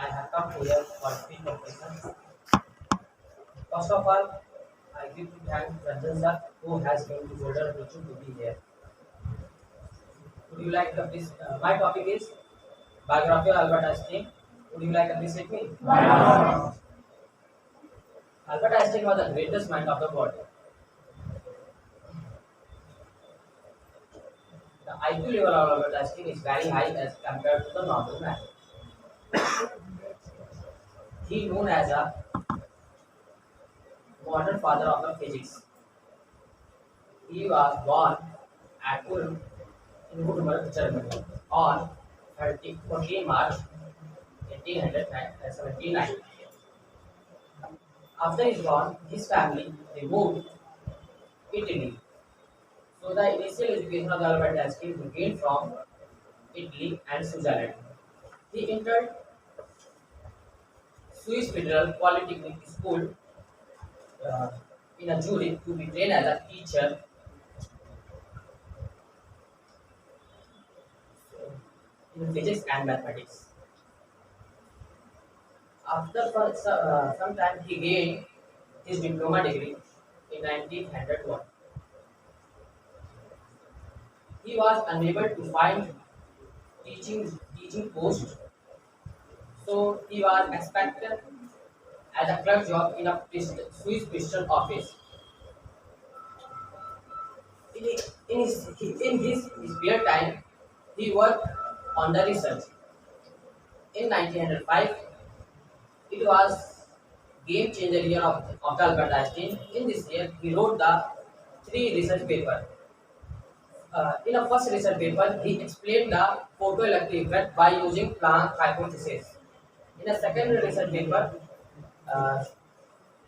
I have come here for three purposes. First of all, I give to thank Ranjan sir who has given the golden opportunity to be here. Would you like to please? My topic is biography of Albert Einstein. Would you like to please with me? Albert Einstein was the greatest mind of the world. The IQ level of Albert Einstein is very high as compared to the normal man. He known as a modern father of the physics. He was born at Ulm in Württemberg, Germany on 14 March 1879. After his born, his family they moved Italy. So the initial education of Albert Einstein began from Italy and Switzerland. He entered Swiss Federal Polytechnic School uh, in a Zurich to be trained as a teacher in physics and mathematics. After some time, he gained his diploma degree in 1901. He was unable to find teaching post, so he was expected as a clerk job in a Swiss Christian office. In his spare time, he worked on the research. In 1905, it was game changer year of the Albert Einstein. In this year, he wrote the three research paper. In a first research paper, he explained the photoelectric effect by using Planck hypothesis. In a second research paper, uh,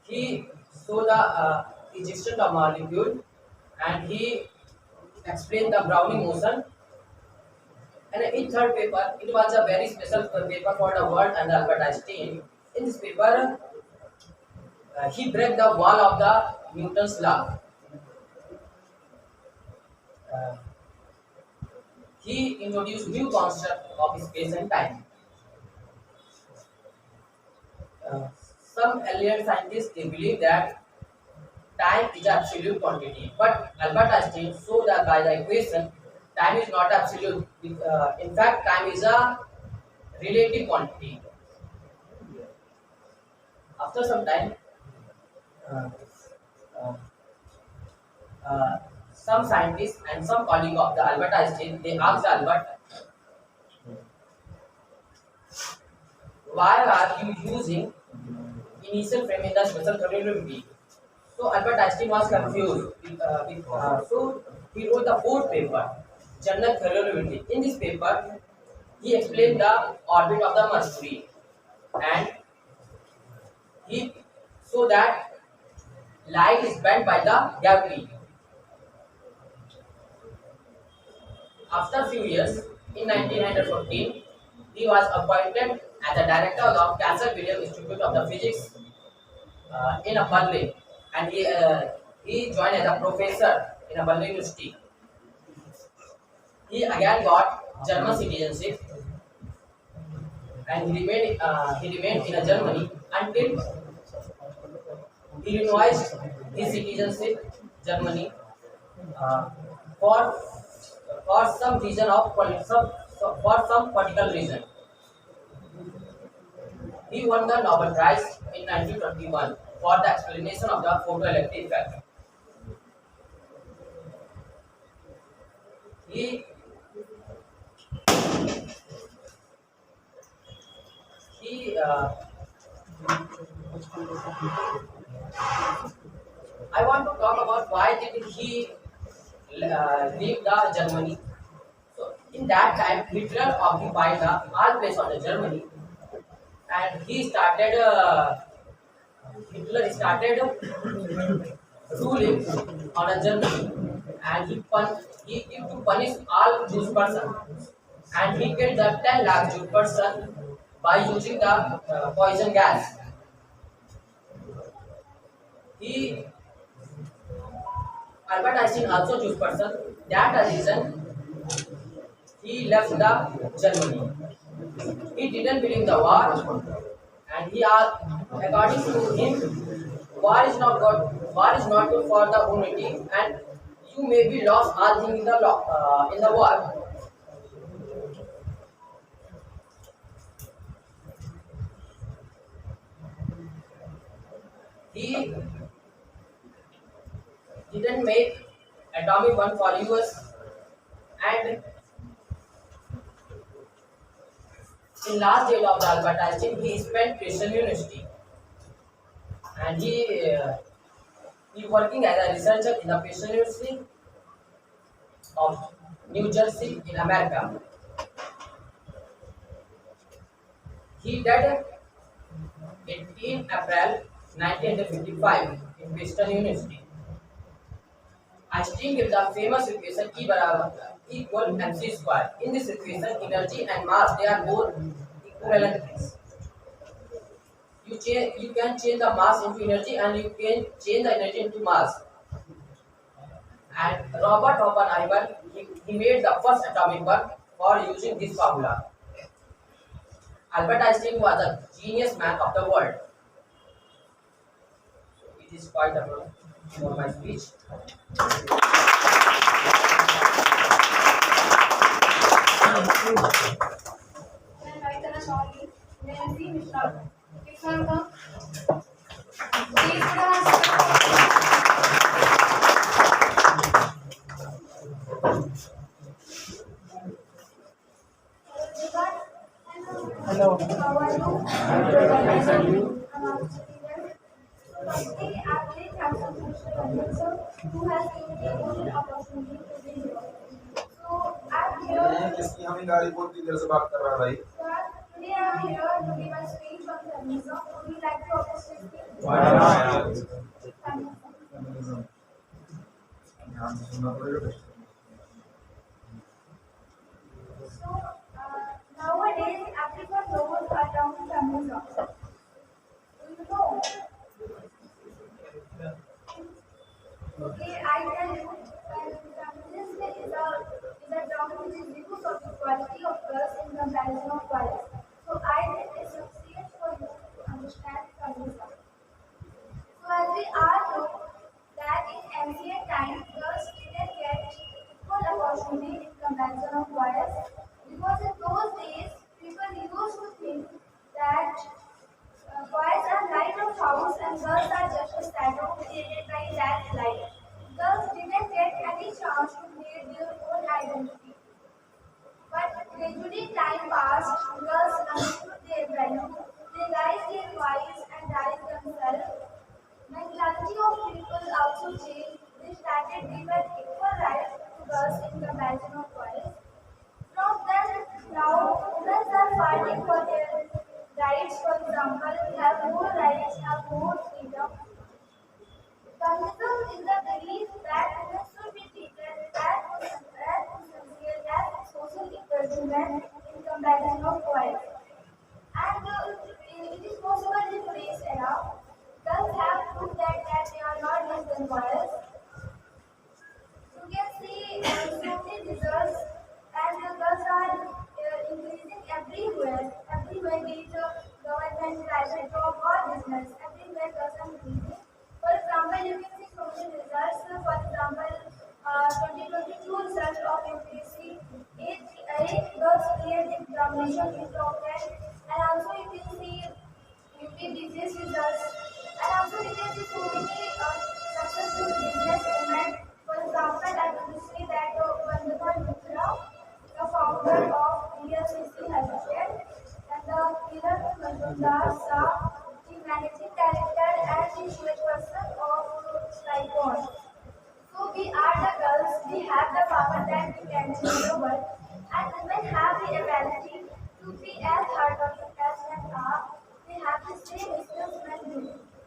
he saw the existence of molecule and he explained the Brownian motion. And in third paper, it was a very special paper for the world and Albert Einstein. In this paper, he broke the wall of the Newton's law. Uh, he introduced new concept of space and time. Uh, some earlier scientists they believe that time is absolute quantity, but Albert Einstein showed that by the equation, time is not absolute. In fact, time is a relative quantity. After some time, uh, uh, some scientists and some colleague of the Albert Einstein they asked Albert, why are you using initial frame in the special relativity? So Albert Einstein was confused. So he wrote the fourth paper, general relativity. In this paper, he explained the orbit of the Mercury, and he so that light is bent by the gravity. After few years, in 1914, he was appointed as the director of Castle William Institute of the Physics in a Berlin, and he joined as a professor in a Berlin University. He again got German citizenship, and he remained in Germany until he renounced his citizenship Germany uh, for some reason of for some political reason. He won the Nobel Prize in 1921 for the explanation of the photoelectric effect. He he I want to talk about why did he leave the Germany. So in that time, Hitler occupied the all place of the Germany, and Hitler started ruling on a Germany, and he used to punish all Jewish person, and he killed the 10 lakh Jewish person by using the poison gas. He Albert Einstein also Jewish person. That a reason he left the Germany. He didn't believe the war, and according to him, war is not good. War is not good for the humanity, and you may be lost all things in the in the war. He didn't make atomic bomb for US, and in last day of the Albert Einstein, he spent Christian University, and he working as a researcher in the Christian University of New Jersey in America. He died 18 April 1955 in Princeton University. Einstein gave the famous equation E बराबर equal mc square. In this equation, energy and mass they are both equivalent things. You can change the mass into energy and you can change the energy into mass. And Robert Oppenheimer he made the first atomic bomb for using this formula. Albert Einstein was a genius man of the world. It is quite a for my speech. Hello. How are you? Firstly, I really thankful to Mr. Ranjan sir who has given me a good opportunity to be here. So I'm here. इसकी हमें गाड़ी बहुत देर से बात कर रहा है भाई. Sir, today I'm here to give a speech on feminism. Would you like to appreciate me? Thank you. ध्यान से सुनना पड़ेगा. So nowadays everyone knows about feminism. Do you know? Okay, I tell you, feminism is a term which is views of equality of girls in comparison of boys. So I think it's essential for you to understand feminism. So as we all know that in ancient times girls didn't get equal opportunity in comparison of boys because in those days people used to think that boys are light of house and girls are just a shadow created by that light. Girls didn't get any chance to create their own identity. But gradually time passed, girls understood their value, they raised their voice and raised themselves. Mentality of people also changed. They started giving equal rights to girls in comparison of boys. From then, now women are fighting for their rights. For example, have more rights, have more freedom. Feminism is the belief that women should be treated as essential as social equal to men in comparison of boys. And it is possible in today's era. Girls have proved that they are not less than boys. You can see so many results, and the girls are increasing everywhere. Everywhere, be it government, private job, or business. Everywhere, girls are increasing. For example, you can see so many results. For example, 2022 result of UPSC, eight girls cleared the examination in top 10, and also you can see UP business results, and also you can see so many successful business women. For example, I want to say that Vandana Mitra, the founder of BLCC Healthcare, and the Kiran Majumdar Shah, the managing director and the chairperson of Skycon. So we are the girls, we have the power that we can change the world, and women have the ability to be as hardworking as men are. They have the same skills men do.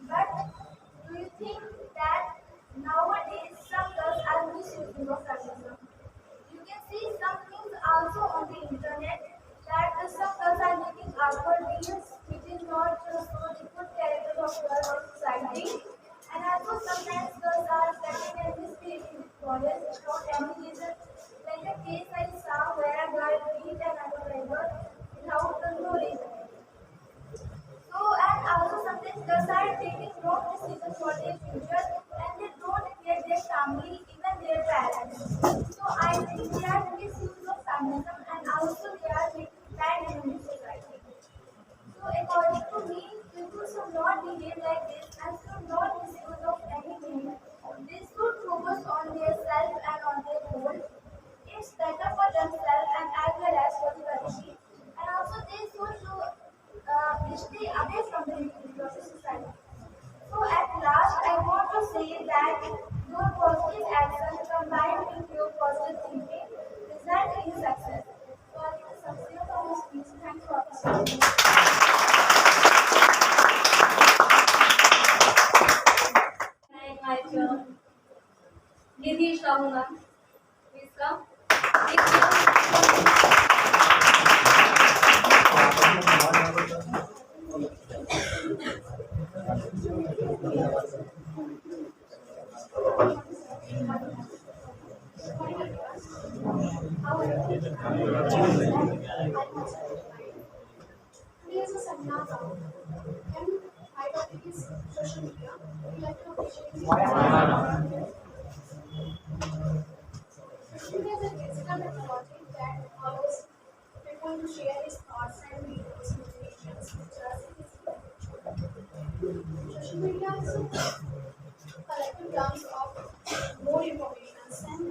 But do you think that nowadays some girls are misusing of feminism? You can see some things also on the internet that some girls are making awkward reels which is not just so the good character of girls in society. And also sometimes girls are getting and misbehaving with boys without any reason. Like a case I saw where a girl beat another neighbor without मैं invite Nidhi Shahuna. Please come. Today is a seminar round, and my topic is social media. We like to appreciate social media is a digital technology that allows people to share his thoughts and videos, motivations, pictures. Social media is a collective terms of more information and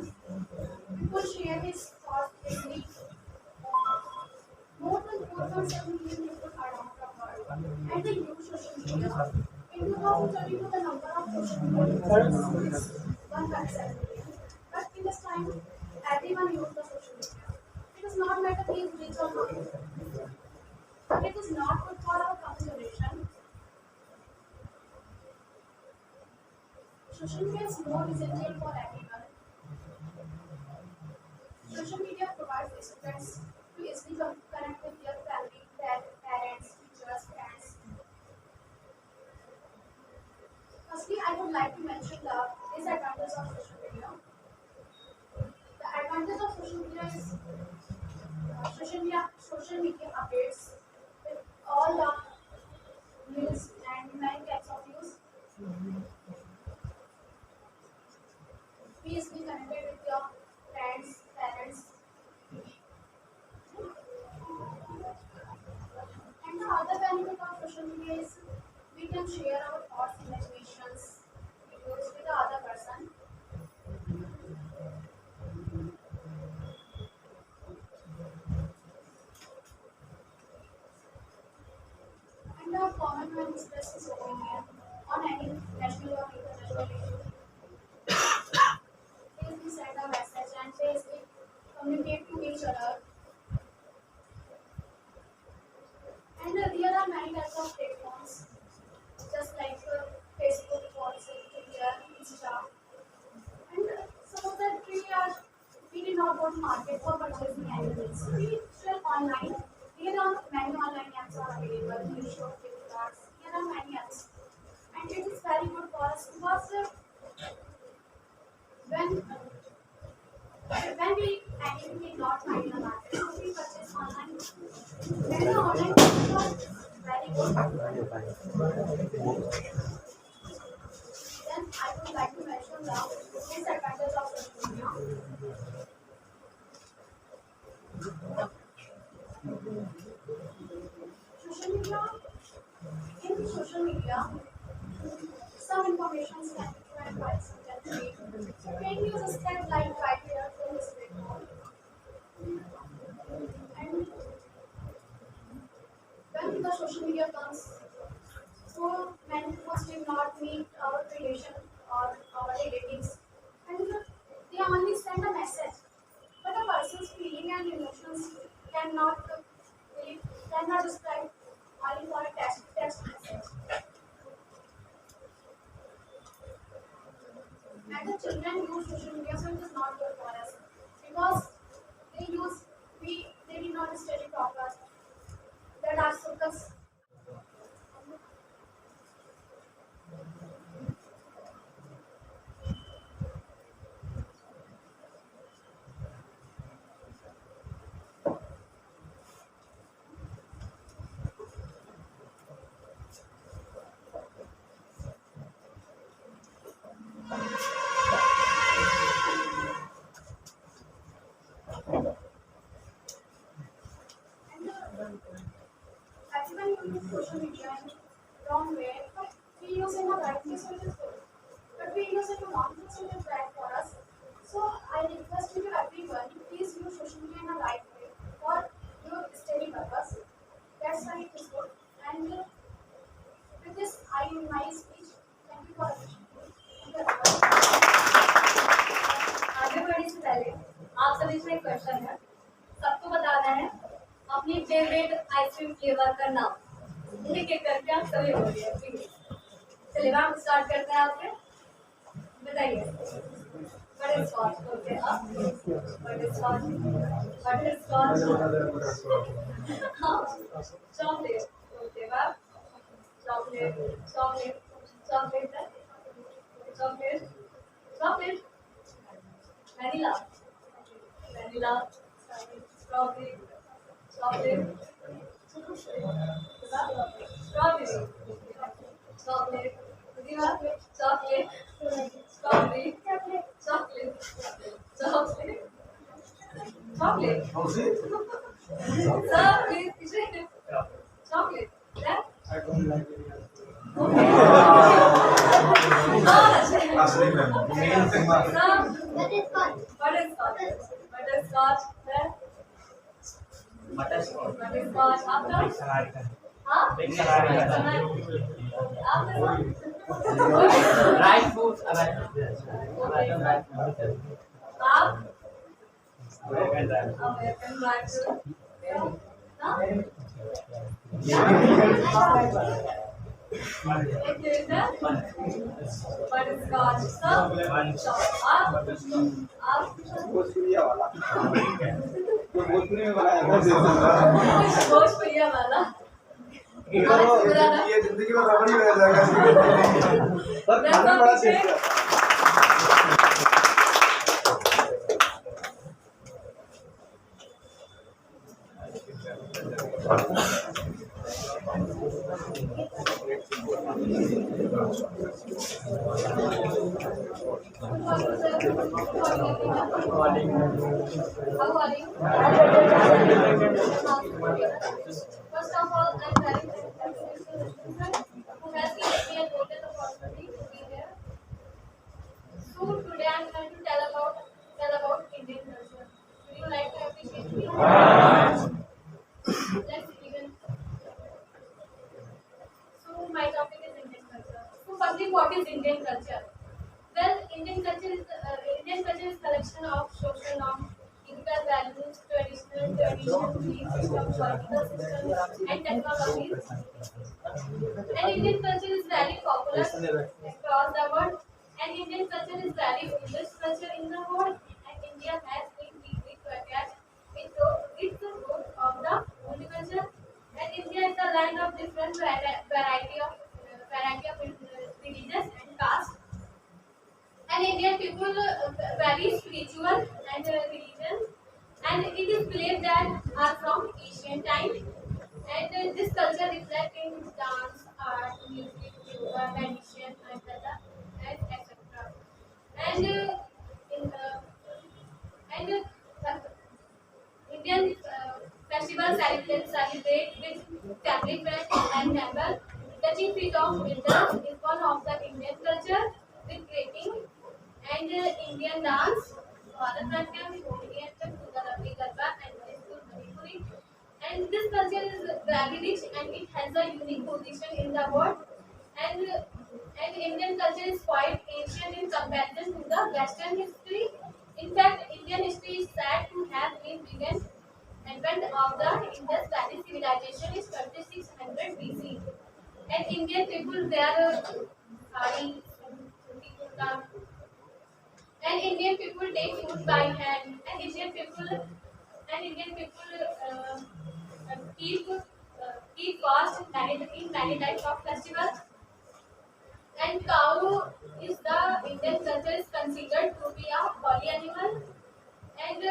people share his thoughts easily. More than 4.7 million people are on the world, and they use social media. In 2032, the number of social media users is 1.7 million. But in this time, everyone uses the social media. It is not matter if he is rich or not. But it is not good for our coming generation. Social media is more essential for everyone. Social media provides students to easily connect with their family, their parents, teachers, friends. Firstly, I would like to mention the disadvantages of social media. The advantage of social media is social media updates with all the news and many types of news. Be easily connected with your friends, parents, and the other benefit of social media is we can share our thoughts, imaginations, videos with the other person. And a common man expresses opinion on any national or international issue. They will send a message and they will communicate to each other. And there are many types of platforms, just like Facebook, WhatsApp, Twitter, Insta. And some of the we did not go to market for purchasing anything. So we sell online. There are many online apps are available, Meesho, Flipkart. There are many apps. And it is very good for us because when when we actually not find the market, so we purchase online. When the online is very good, then I would like to mention the disadvantage of social media. Social media, in social media, some information can be true and false can be fake news is spread like widely from this platform. And when the social media comes, so many people did not meet our relation or our relatives, and they only send a message. But a person's feeling and emotions cannot cannot describe only for a text message. And the children use social media, so it is not good for us because they use they did not study proper. That our focus. And everyone uses social media in wrong way, but we use in a right way, so it is good. But we use it in wrong way, so it is bad for us. So I request you to everyone, please use social media in a right way for your study purpose. That's why it is good. And with this, I end my speech. Thank you for listening. Thank you everyone. आगे बढ़ने से पहले आप सभी से एक question है सबको बताना है अपनी अपनी फेवरेट आइसक्रीम फ्लेवर का नाम एक एक करके आप सभी बोलिए प्लीज। चलिए मैम स्टार्ट करते हैं आपसे। बताइए। बटर स्कॉच ओके आप बटर स्कॉच बटर स्कॉच हाँ chocolate okay ma'am chocolate chocolate chocolate chocolate chocolate vanilla vanilla strawberry chocolate strawberry chocolate chocolate strawberry chocolate chocolate chocolate sir please पीछे chocolate I don't like it. असली में main thing butterscotch butterscotch butterscotch आपका हाँ आपका dry fruits आप American dry fruit butterscotch आप भोजपुरिया वाला तो भोजपुरी में बनाया था भोजपुरिया वाला ये जिंदगी में रबड़ी रह जाएगा पर खाना बड़ा टेस्ट है How are you? First of all, I'm very thankful who has given me a golden opportunity to be here. So today I'm going to tell about Indian culture. Would you like to appreciate me? Let's begin. So my topic is Indian culture. So firstly, what is Indian culture? Well, Indian culture is collection of social norms, ethical values, traditional beliefs, systems, political systems, and technologies. And Indian culture is very popular across the world. And Indian culture is very oldest culture in the world. And India has been deeply attached its root of the holy culture. And India is a land of different variety of religions and castes. And Indian people very spiritual and religion, and it is believed that are from ancient time. And this culture reflects in dance, art, music, yoga, tradition, and etc. And in and Indian festival celebrate with family, friends, and neighbors. Touching feet of winter is one of the Indian culture with greeting and Indian dance, Bharatanatyam, Mohiniyattam, Sugaravli Garba, and Manipur Manipuri. And this culture is very rich and it has a unique position in the world. And Indian culture is quite ancient in comparison to the Western history. In fact, Indian history is said to have been begun advent of the Indus Valley civilization is 2600 BC. And Indian people wear sari, dhoti kurta, and Indian people take food by hand, and Indian people keep fast in many types of festivals. And cow is the Indian culture is considered to be a holy animal. And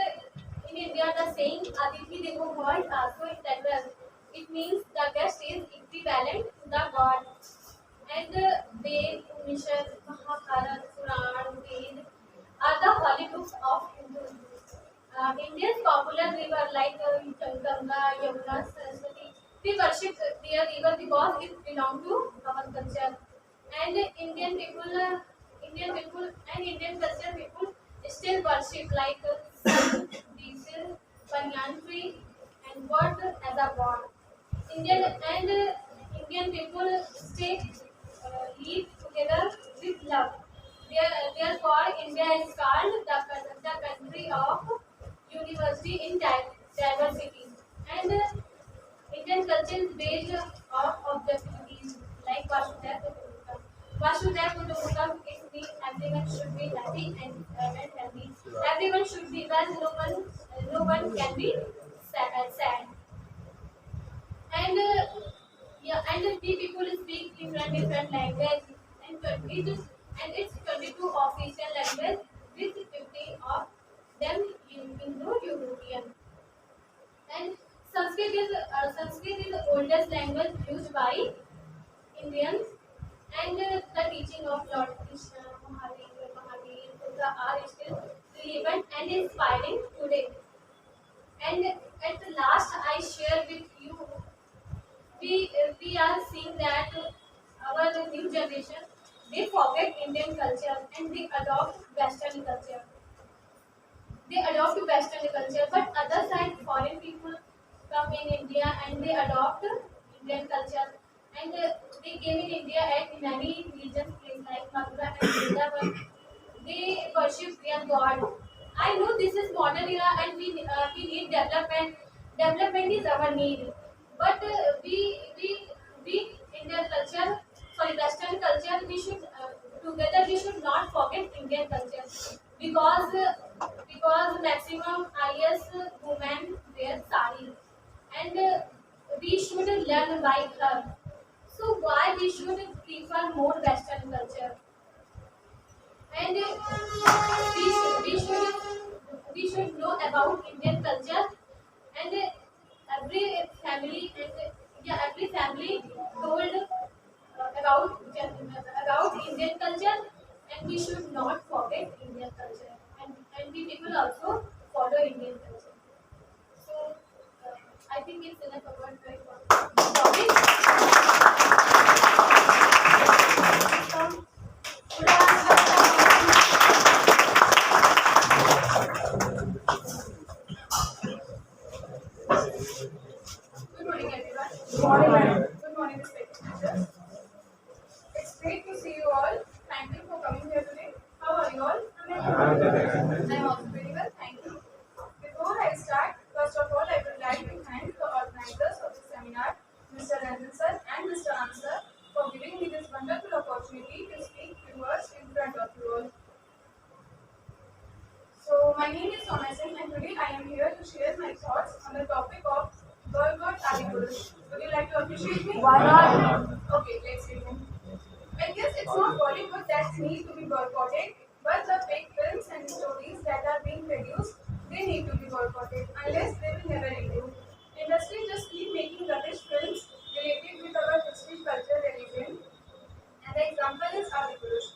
in India, the saying "Aditi Devo Bhava" is also integral. It means the guest is equivalent to the god. And Ved, Upanishad, Mahabharata, Puran, Ved are the holy books of Hindus. India's popular river like Ganga, Yamuna, Saraswati, we worship their river because it belongs to our culture. And Indian culture people still worship like sun, diesel, banyan tree, and bird as a god. Indian people stay live together with love. Therefore, India is called the country of university in diversity. And Indian culture is based on objectivity, like Vasudhaiva Kutumbakam. Vasudhaiva Kutumbakam, it means everyone should be happy and healthy. Everyone should be well. No one can be sad. And yeah, and we people speak different language, and 20 to, and it's 22 official language with 50 of them in Indo-European. And Sanskrit is the oldest language used by Indians, and the teaching of Lord Krishna, Mahavir, Buddha are still relevant and inspiring today. And at the last, I share with you, we are seeing that our new generation, they forget Indian culture and they adopt Western culture. They adopt Western culture, but other side foreign people come in India and they adopt Indian culture. And they came in India at many religions places like Mathura and Vrindavan. They worship their God. I know this is modern era and we need development. Development is our need. But we Indian culture, sorry, Western culture, we should together we should not forget Indian culture because maximum IS women wear sari and we should learn by her. So why we should prefer more Western culture? And we should know about Indian culture and every family and every family told about Indian culture and we should not forget Indian culture and we people also follow Indian culture. So I think it's enough about my topic. Um, Good morning, everyone. Good morning. Good morning, respected teachers. It's great to see you all. Thank you for coming here today. How are you all? I'm also very well, thank you. Before I start, first of all, I would like to thank the organizers of the seminar, Mr. Ranjan sir and Mr. Ansar, for giving me this wonderful opportunity to speak few words in front of you all. So, my name is Sonia Singh and today I am here to share my thoughts on the topic of girl god Adipurush. Would you like to appreciate me? Why not? Okay, let's begin. I guess it's not Bollywood that needs to be boycotted, but the fake films and stories that are being produced, they need to be boycotted, unless they will never improve. Industry just keep making rubbish films related with our history, culture, religion, and the example is Adipurush.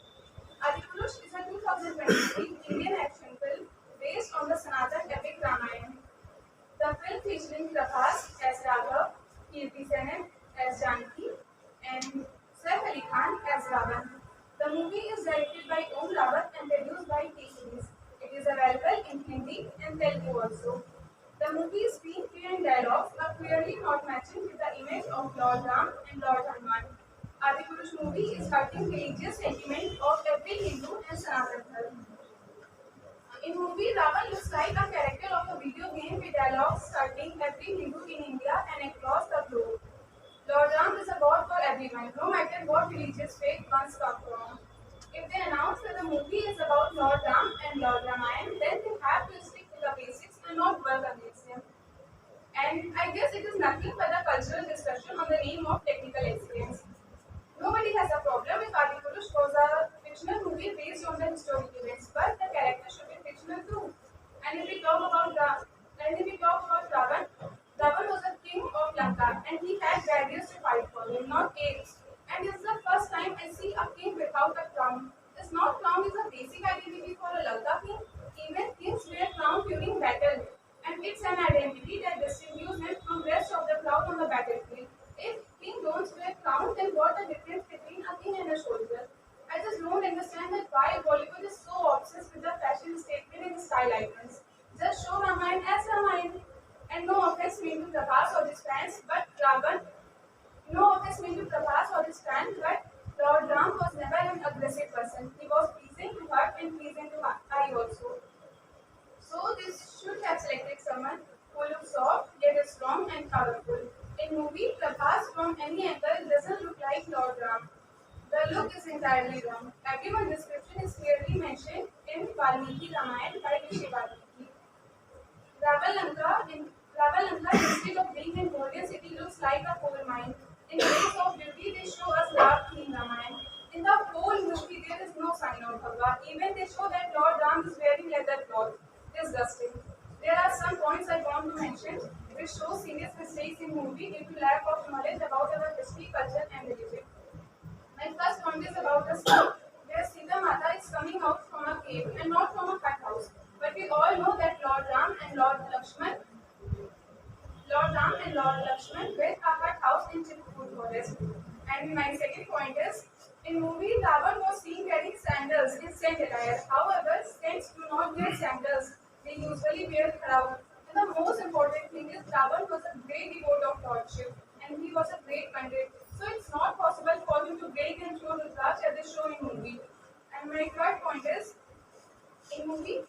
Adipurush is a 2023 Indian action film based on the Sanatan epic Ramayana. The film featuring Prabhas as Raghav, Kirti Senet as Janki, and Saif Ali Khan as Ravan. The movie is directed by Om Rawat and produced by T Series. It is available in Hindi and Telugu also. The movie's screenplay and dialogues are clearly not matching with the image of Lord Ram and Lord Hanuman. Adipurush movie is hurting religious sentiment of every Hindu and Sanatan Dharma. In movie, Ravan looks like a character of a video game with dialogues starting every Hindu in India and across the globe. Lord Ram is a god for everyone, no matter what religious faith one's come from. If they announce that the movie is about Lord Ram and Lord Ramayan, then they have to stick to the basics and not work against them. And I guess it is nothing but a cultural discussion on the name of technical excellence. Nobody has a problem if Adipurush was a fictional movie based on the historic events, but the character should be fictional too. And if we talk about Ravan, Ravan was a king of Lanka and he had barriers to fight for him, not apes. And it's the first time I see a king without a crown. This not crown is a basic identity for a Lanka king. Even kings wear crown during battle, and it's an identity that distinguishes them from rest of the crowd on the battlefield. If king don't wear crown, then what the difference between a king and a soldier? I just don't understand that why Bollywood is so obsessed with the fashion statement and style icons. Just show Ramayana as Ramayana. And no offense meant to Prabhas or his fans, but Ravan. No offense meant to Prabhas or his fans, but Lord Ram was never an aggressive person. He was pleasing to heart and pleasing to eye also. So this should have selected someone who looks soft yet is strong and powerful. In movie, any angle, it doesn't look like Lord Ram. The look is entirely wrong. Everyone's description is clearly mentioned in Valmiki Ramayana by Rishi Valmiki. Ravalanka, instead of being a golden city, looks like a coal mine. In place of beauty, they show us love in Ramayana. In the whole movie, there is no sign of Bhagwan. Even they show that Lord Ram is wearing leather cloth. Disgusting. There are some points I want to mention which show serious mistakes in movie due to lack of knowledge about our history, culture, and religion. My first point is about the scene where Sita Mata is coming out from a cave and not from a hut house. But we all know that Lord Ram and Lord Lakshman built a hut house in Chitrakoot forest. And my second point is, in movie, Ravan was seen wearing sandals in saint attire. However, saints do not wear sandals; they usually wear kharav. And the most important thing is, Ravan was a great devotee of Lordship, and he was a great pandit. So it's not possible for him to break and show Rudraksh as they show in movie. And my third point is, in movie,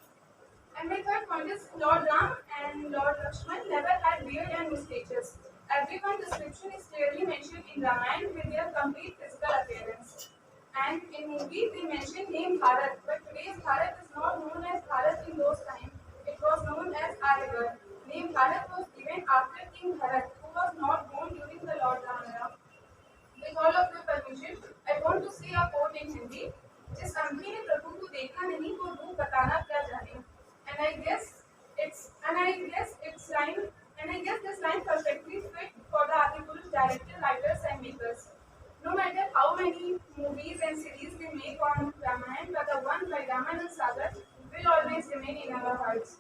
and my third point is Lord Ram and Lord Lakshman never had beard and mustaches. Everyone's description is clearly mentioned in Ramayana with their complete physical appearance. And in movie they mention name Bharat, but today's Bharat is not known as Bharat in those times. It was known as Aryagar. Name Bharat was given after King Bharat, who was not born during the Lord Ram era. With all of your permission, I want to say a quote in Hindi. जिस अंधी ने प्रभु को देखा नहीं वो रूप बताना क्या जाने. And I guess it's line and I guess this line perfectly fit for the Adipurush director, writers and makers. No matter how many movies and series they make on Ramayana, but the one by Raman and Sagar will always remain in our hearts.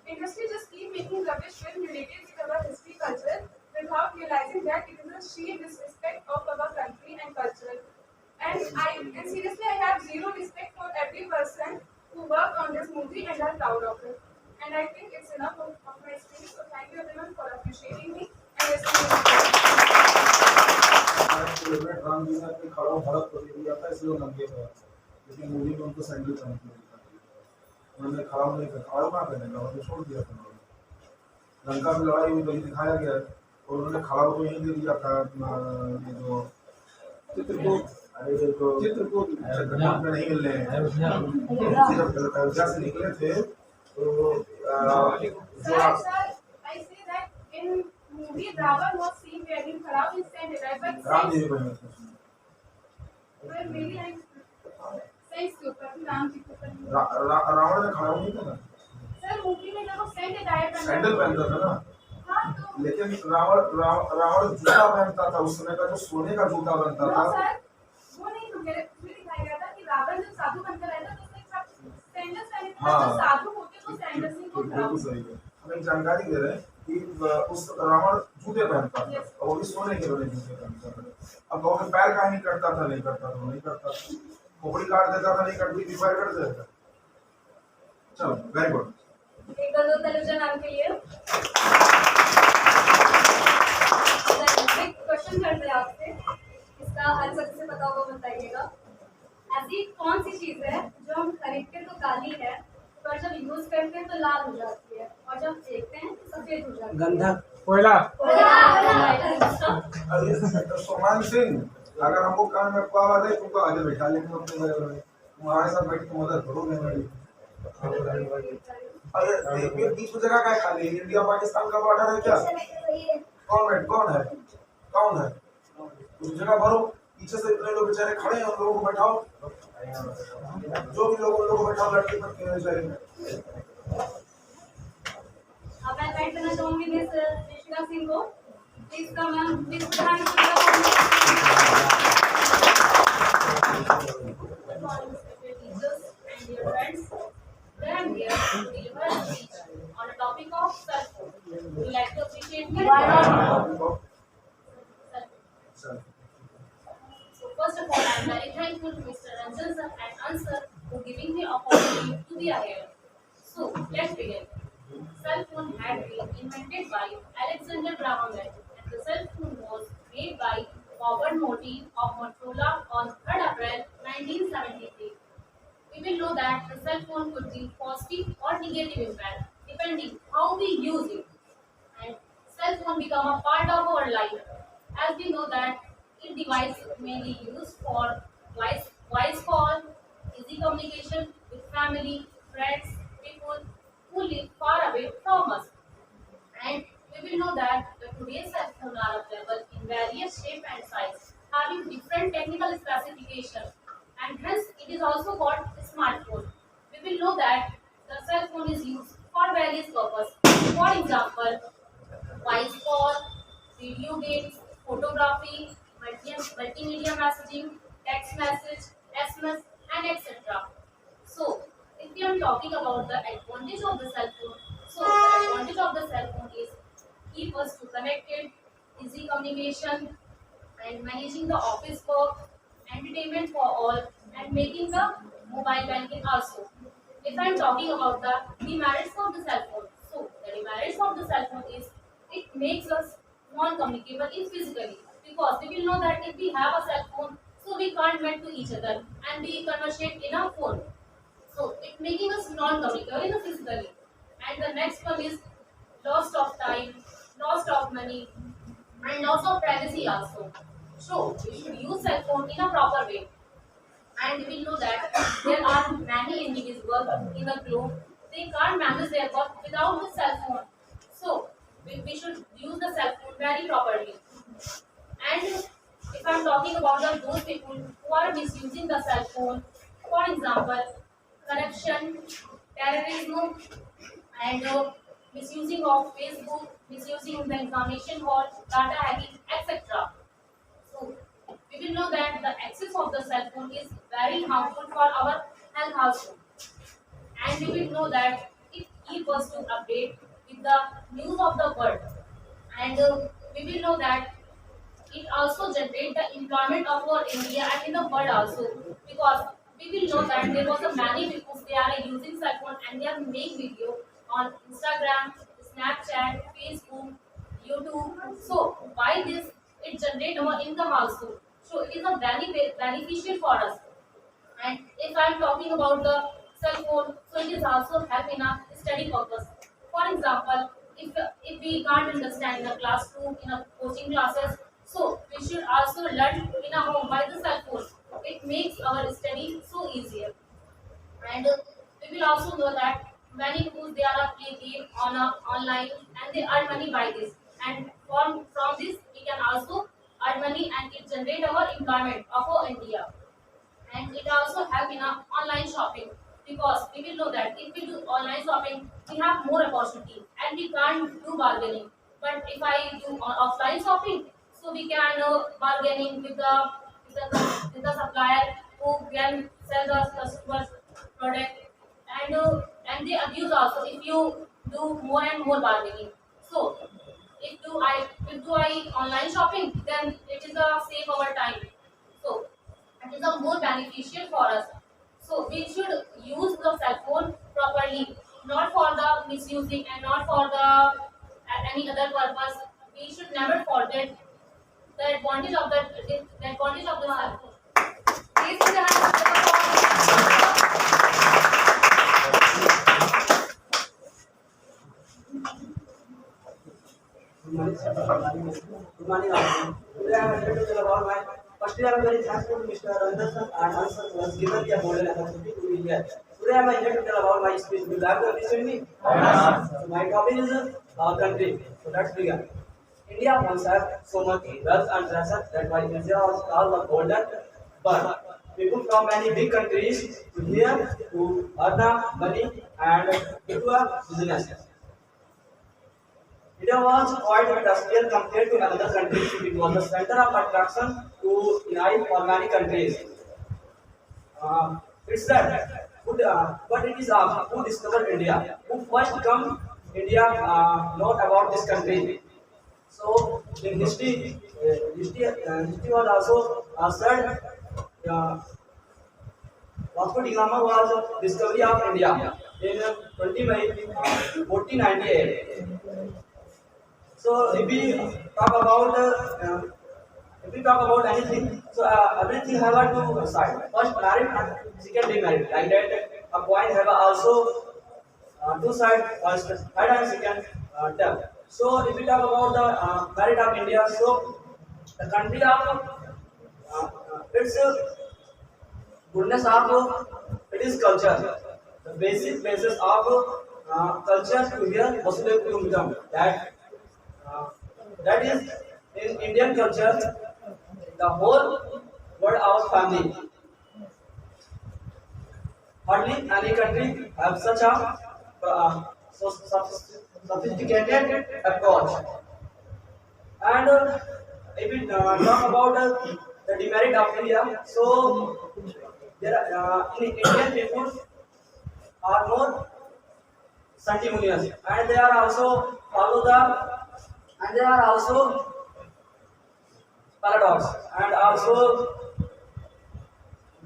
Industry just keep making rubbish film related with our history culture without realizing that it is a sheer disrespect of our country and culture. And seriously, I have zero respect for every person who worked on this movie and are proud of it. And I think it's enough of my speech. So thank you everyone for appreciating me and listening to me. Ram ji ने अपने खड़ा भरत को दे दिया था इसलिए वो नंगे पे थे। लेकिन मूवी में उनको सैंडल पहन के दिखा दिया। उन्होंने खड़ा नहीं कर खड़ा ना पहने उन्होंने छोड़ दिया था। लंका में लड़ाई हुई तो ये दिखाया गया और उन्होंने खड़ा को यहीं दे दिया था ये जो चित्रकूट अरे जो चित्रकूट में नहीं मिल रहे हैं सिर्फ अयोध्या से निकले थे तो जो I say that in movie Ravan was seen wearing kharav in saint attire, but Ram ji बने थे well, maybe I saints के ऊपर राम जी के ऊपर. रावण ने खड़ा नहीं था ना सर मूवी में जब वो सेंट अटायर सैंडल पहनता था ना हाँ तो लेकिन रावण जूता पहनता था उस समय का जो सोने का जूता बनता नो था सर वो नहीं मेरे उसमें दिखाया गया था कि रावण जब साधु बनकर आया था तो उसने सब सैंडल्स पहने थे. हाँ. जो साधु होते वो सैंडल्स नहीं वो बिल्कुल सही है हम एक जानकारी दे रहे हैं कि उस रावण जूते पहनता था और वो भी सोने के बने जूते पहनता था. अब कहो पैर का नहीं कटता था नहीं करता था नहीं करता खोपड़ी काट देता था नहीं करती थी पैर कट देता. चलो वेरी गुड. एक बार दो टेलीविजन नाम के लिए क्वेश्चन करते हैं आपसे. इसका आंसर से पता होगा बताइएगा. ऐसी कौन सी चीज है जो हम खरीदते तो काली है पर जब यूज करते हैं तो लाल हो जाती है और जब फेंकते हैं तो सफेद हो जाती है. गंधक कोयला. सोमान सिंह अगर हमको कान में पावा दे तुमको आगे बैठा लेंगे अपने तुम्हारे साथ बैठ के मदद करोगे मेरी. अरे ये बीच में जगह क्या है खाली इंडिया पाकिस्तान का बॉर्डर है क्या. कौन है उस जगह भरो पीछे से इतने लोग बेचारे खड़े हैं उन लोगों को बैठाओ जो भी लोग उन लोगों को बैठाओ लड़के पर के बेचारे. अब मैं बैठ करना चाहूंगी मिस ऋषिका सिंह को. Please come ma'am please teachers and dear friends. Today I am here to deliver a speech on a topic of self-help. Would you like to appreciate me? Why not? So first of all, I am very thankful to Mr. Ranjan sir and Ansar for giving me opportunity to be here. So let's begin. Cell phone had been invented by Alexander Graham Bell, and the cell phone was made by Robert Morty of Motorola on 3rd April 1973. We will know that the cell phone could be positive or negative impact depending how we use it. And cell phone become a part of our life. As we know that It device mainly used for voice call, easy communication with family, friends, people who live far away from us. And we will know that the today's cell phones are available in various shape and size, having different technical specifications, and hence it is also called smartphone. We will know that the cell phone is used for various purposes. For example, voice call, video games, photography, multimedia messaging, text message, SMS, and etc. So, if we are talking about the advantage of the cell phone, so the advantage of the cell phone is keep us to connected, easy communication, and managing the office work, entertainment for all, and making the mobile banking also. If I'm talking about the demerits of the cell phone, so the demerits of the cell phone is it makes us non-communicable in physically because we will know that if we have a cell phone, so we can't meet to each other and we conversate in a phone. So it making us non-communicable in a physically. And the next one is loss of time, loss of money, and loss of privacy also. So we should use cell phone in a proper way. And we know that there are many individuals in the globe, they can't manage their work without the cell phone. So we should use the cell phone very properly. And if I'm talking about those people who are misusing the cell phone, for example, corruption, terrorism, and misusing of Facebook, misusing the examination hall, data hacking, etc. So we will know that the access of the cell phone is very harmful for our health also. And we will know that it keeps us to update with the news of the world. And we will know that it also generate the employment of our India and in the world also because we will know that there was a many people they are using cell phone and they are make video on Instagram, Snapchat, Facebook, YouTube. So by this it generate our income also. So it is a very beneficial for us. And if I am talking about the cell phone, so it is also help in a study purpose. For example, if we can't understand in a classroom, in a coaching classes, so we should also learn in a home by the cell phone. It makes our study so easier. And we will also know that many people they are play game on online and they earn money by this. And from this we can also earn money and it generate our employment of our India. And it also help in our online shopping because we will know that if we do online shopping we have more opportunity and we can't do bargaining, but if I do offline shopping so we can bargaining with the supplier who can sell the customers product. And they abuse also if you do more and more bargaining. So if do I online shopping then it is a save our time. So it is a more beneficial for us. So we should use the cell phone properly, not for the misusing and not for the any other purpose. We should never forget the advantage of the advantage of the cell phone. Please put your hands up. Good morning, all. Today I am here to tell about my first year. I am very thankful to Mr. Anderson and Hanson who has given me a golden opportunity to be here. Today I am here to tell about my speech. Will you have to appreciate me? Yes. So my topic is our country. So let's begin. India once had so much wealth and treasure that why India was called the golden. But people from many big countries to here to earn money and do a business. India was quite industrial compared to another countries. It was the center of attraction to India for many countries. It's that but it is who discovered India, who first come India, not about this country. So in history was also said uh, Vasco da Gama was discovery of India in 20 May 1498. So if we talk about anything, so everything have a two side. First merit and second demerit. Like that, a coin have also two side. First head and second tail. So if we talk about the merit of India, so the country of It's goodness of it is culture. The basic basis of culture to here Vasudev Kutumbakam. Uh, that is in Indian culture, the whole word our family. Hardly any country have such a sophisticated approach. And if we talk about the demerit of India, so there are, in Indian people are more sanctimonious, and they are also follow the and they are also paradox, and also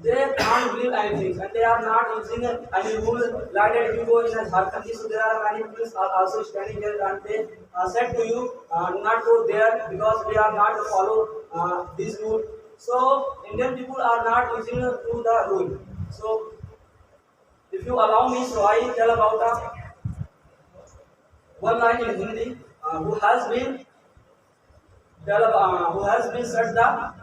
they can't believe anything, and they are not using any rule like that. If you go in a Jharkhand, so there are many people are also standing there, and they said to you, do not go there because they are not follow this rule. So Indian people are not using to the rule. So if you allow me, so I tell about one line in Hindi who has been said the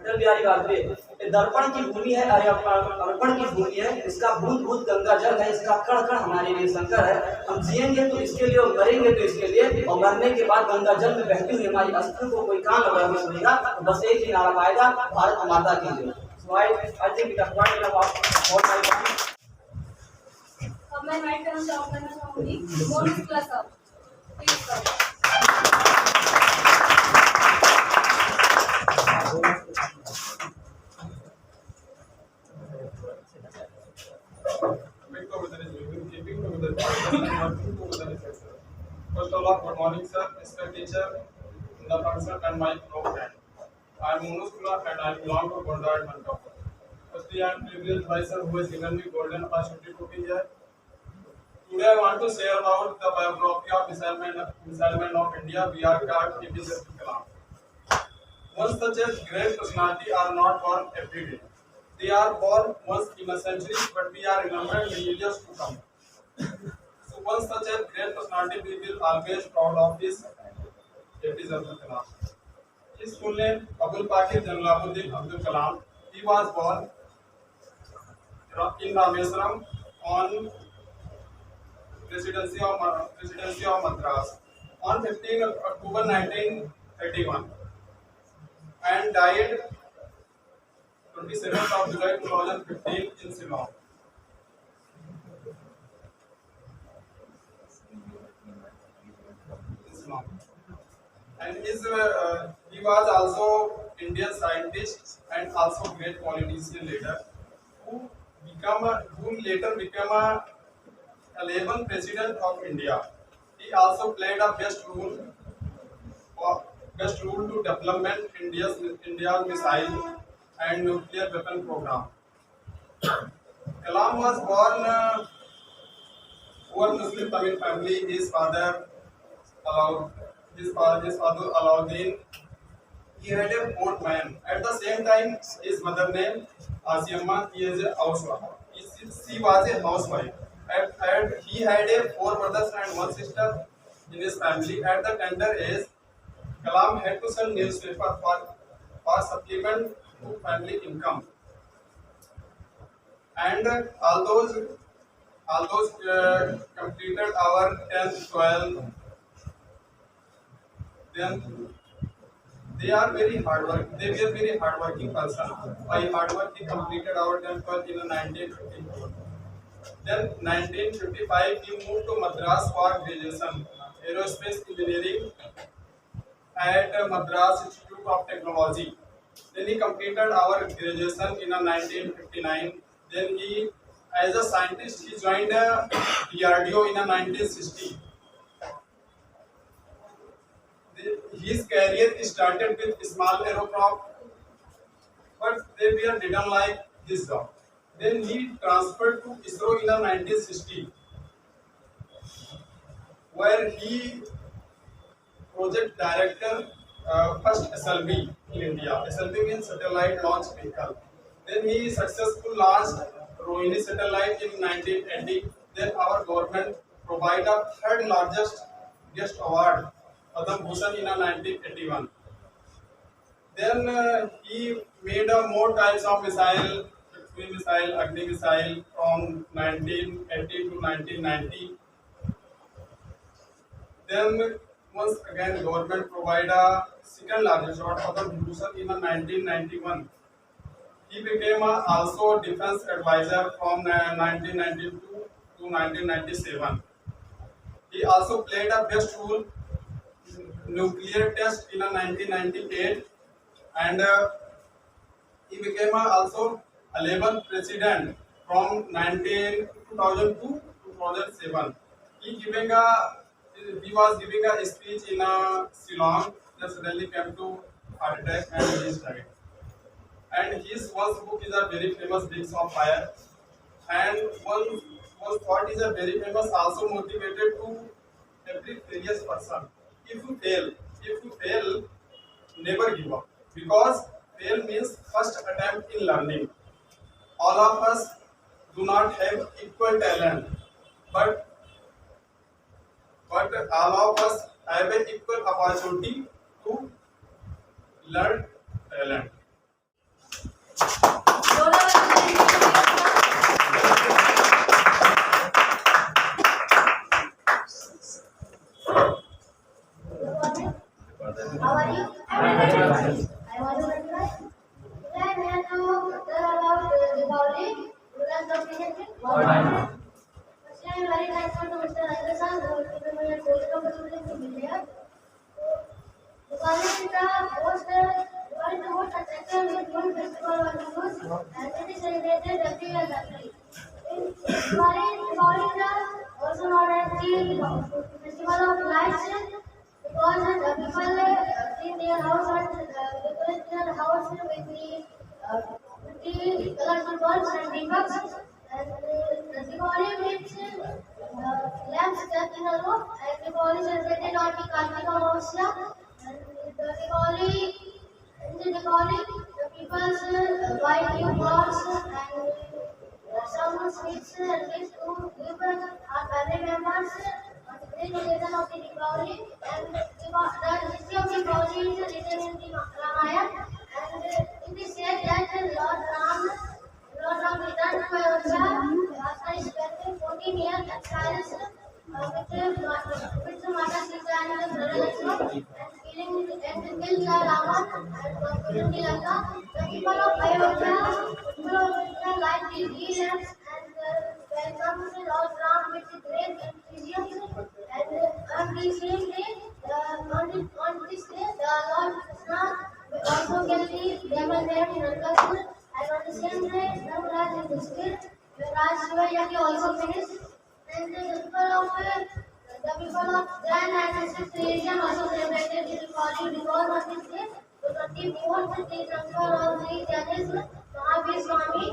Atal Bihari Vajpayee ये दर्पण की भूमि है, अरे अर्पण की भूमि है, इसका बूंद बूंद गंगा जल है, इसका कण कण हमारे लिए शंकर है। हम जिएंगे तो इसके लिए और मरेंगे तो इसके लिए, और मरने के बाद गंगा जल में बहती हुई हमारी अस्थि को कोई कान लगा के सुनेगा तो बस एक ही नारा पाएगा, भारत माता की जय। So I think it applied about what I want. अब मैं राइट करना चाहूंगी bonus plus up please. First of all, good morning, sir, Mr. Teacher, the person and my friend. I am Munus Kumar and I belong to Gonda and Mankapo. Firstly, I am privileged by sir who has given me golden opportunity to be here. Today, I want to share about the biography of Missileman of India. We are called APJ Abdul Kalam. One such as great personality are not born every day. They are born once in a century, but we are remembered millennials to come. So one such a great personality we will always proud of this APJ Abdul Kalam. His full name Abdul Pakir Janlabuddin Abdul Kalam. He was born in Rameswaram on Presidency of Madras on 15 October 1931 and died 27th of July 2015 in Ceylon. And he was also Indian scientist and also great politician leader who later became a 11th president of India. He also played a best role to development India's missile and nuclear weapon program. Kalam was born poor Muslim Tamil family. His father Alauddin. He had a poor man. At the same time, his mother name Asiamma. He is a housewife. She was a housewife. And he had a 4 brothers and 1 sister in his family. At the tender age, Kalam had to sell newspaper for supplement to family income. And although completed our 10th, 12th, then they are very hard work. They were very hardworking person. By hard work, he completed our 10th, 12th in 1954. Then 1955, he moved to Madras for graduation, aerospace engineering at Madras Institute of Technology. Then he completed our graduation in 1959. Then he, as a scientist, he joined DRDO in 1960. His career started with small aircraft, but they didn't like this job. Then he transferred to ISRO in 1960, where he project director first SLV in India. SLV means satellite launch vehicle. Then he successfully launched Rohini satellite in 1980. Then our government provided a third largest guest award, Padma Bhushan, in 1981. Then he made more types of missile, Prithvi missile, Agni missile from 1980 to 1990. Then once again government provide a second largest order for the Bhushan in 1991. He became also defense advisor from 1992 to 1997. He also played a best role nuclear test in 1998, and he became also 11th president from 2000 to 2007. He was giving a speech in Ceylon. Then suddenly came to heart attack and he died. And his one book is a very famous Wings of Fire. And one thought is a very famous, also motivated to every failures person. If you fail, never give up. Because fail means first attempt in learning. All of us do not have equal talent, but all of us have an equal opportunity to learn talent. How are you? I want to recognize. Today we have to tell about Diwali. Would you like to present it? Firstly, I am very thankful to Mr. Ranjan who has given me a great opportunity to be here. Diwali is the most attractive and good festival on the news, and it is celebrated every year locally. Diwali is also known as the festival of lights because the people clean their house and decorate their house with the colorful bulbs and deepaks. And the Diwali means lamps kept in a row, and Diwali is celebrated on the Kartika Amavasya. And the Diwali, in the Diwali, the people buy new clothes and some sweets and gifts to give our family members on the great occasion of the Diwali. And the history of Diwali is written in the Ramayana. And it is said that Lord Ram returned to Ayodhya after spending 14 years at Paris with Mata Sita and brother Lakshman and killed Ravan and conquered the Lanka. The people of Ayodhya like the healers and welcomed Lord Ram with great enthusiasm. And on the same day, on this day, the Lord Krishna also killed the devil named Hiranyaksha. And on the same day, Navraj is still, Raj Shiva Yajna also finished. And the people of Jain ancestral tradition also celebrated the Diwali because on this day, the 24th Tirthankar of the judges, Mahavir Swami,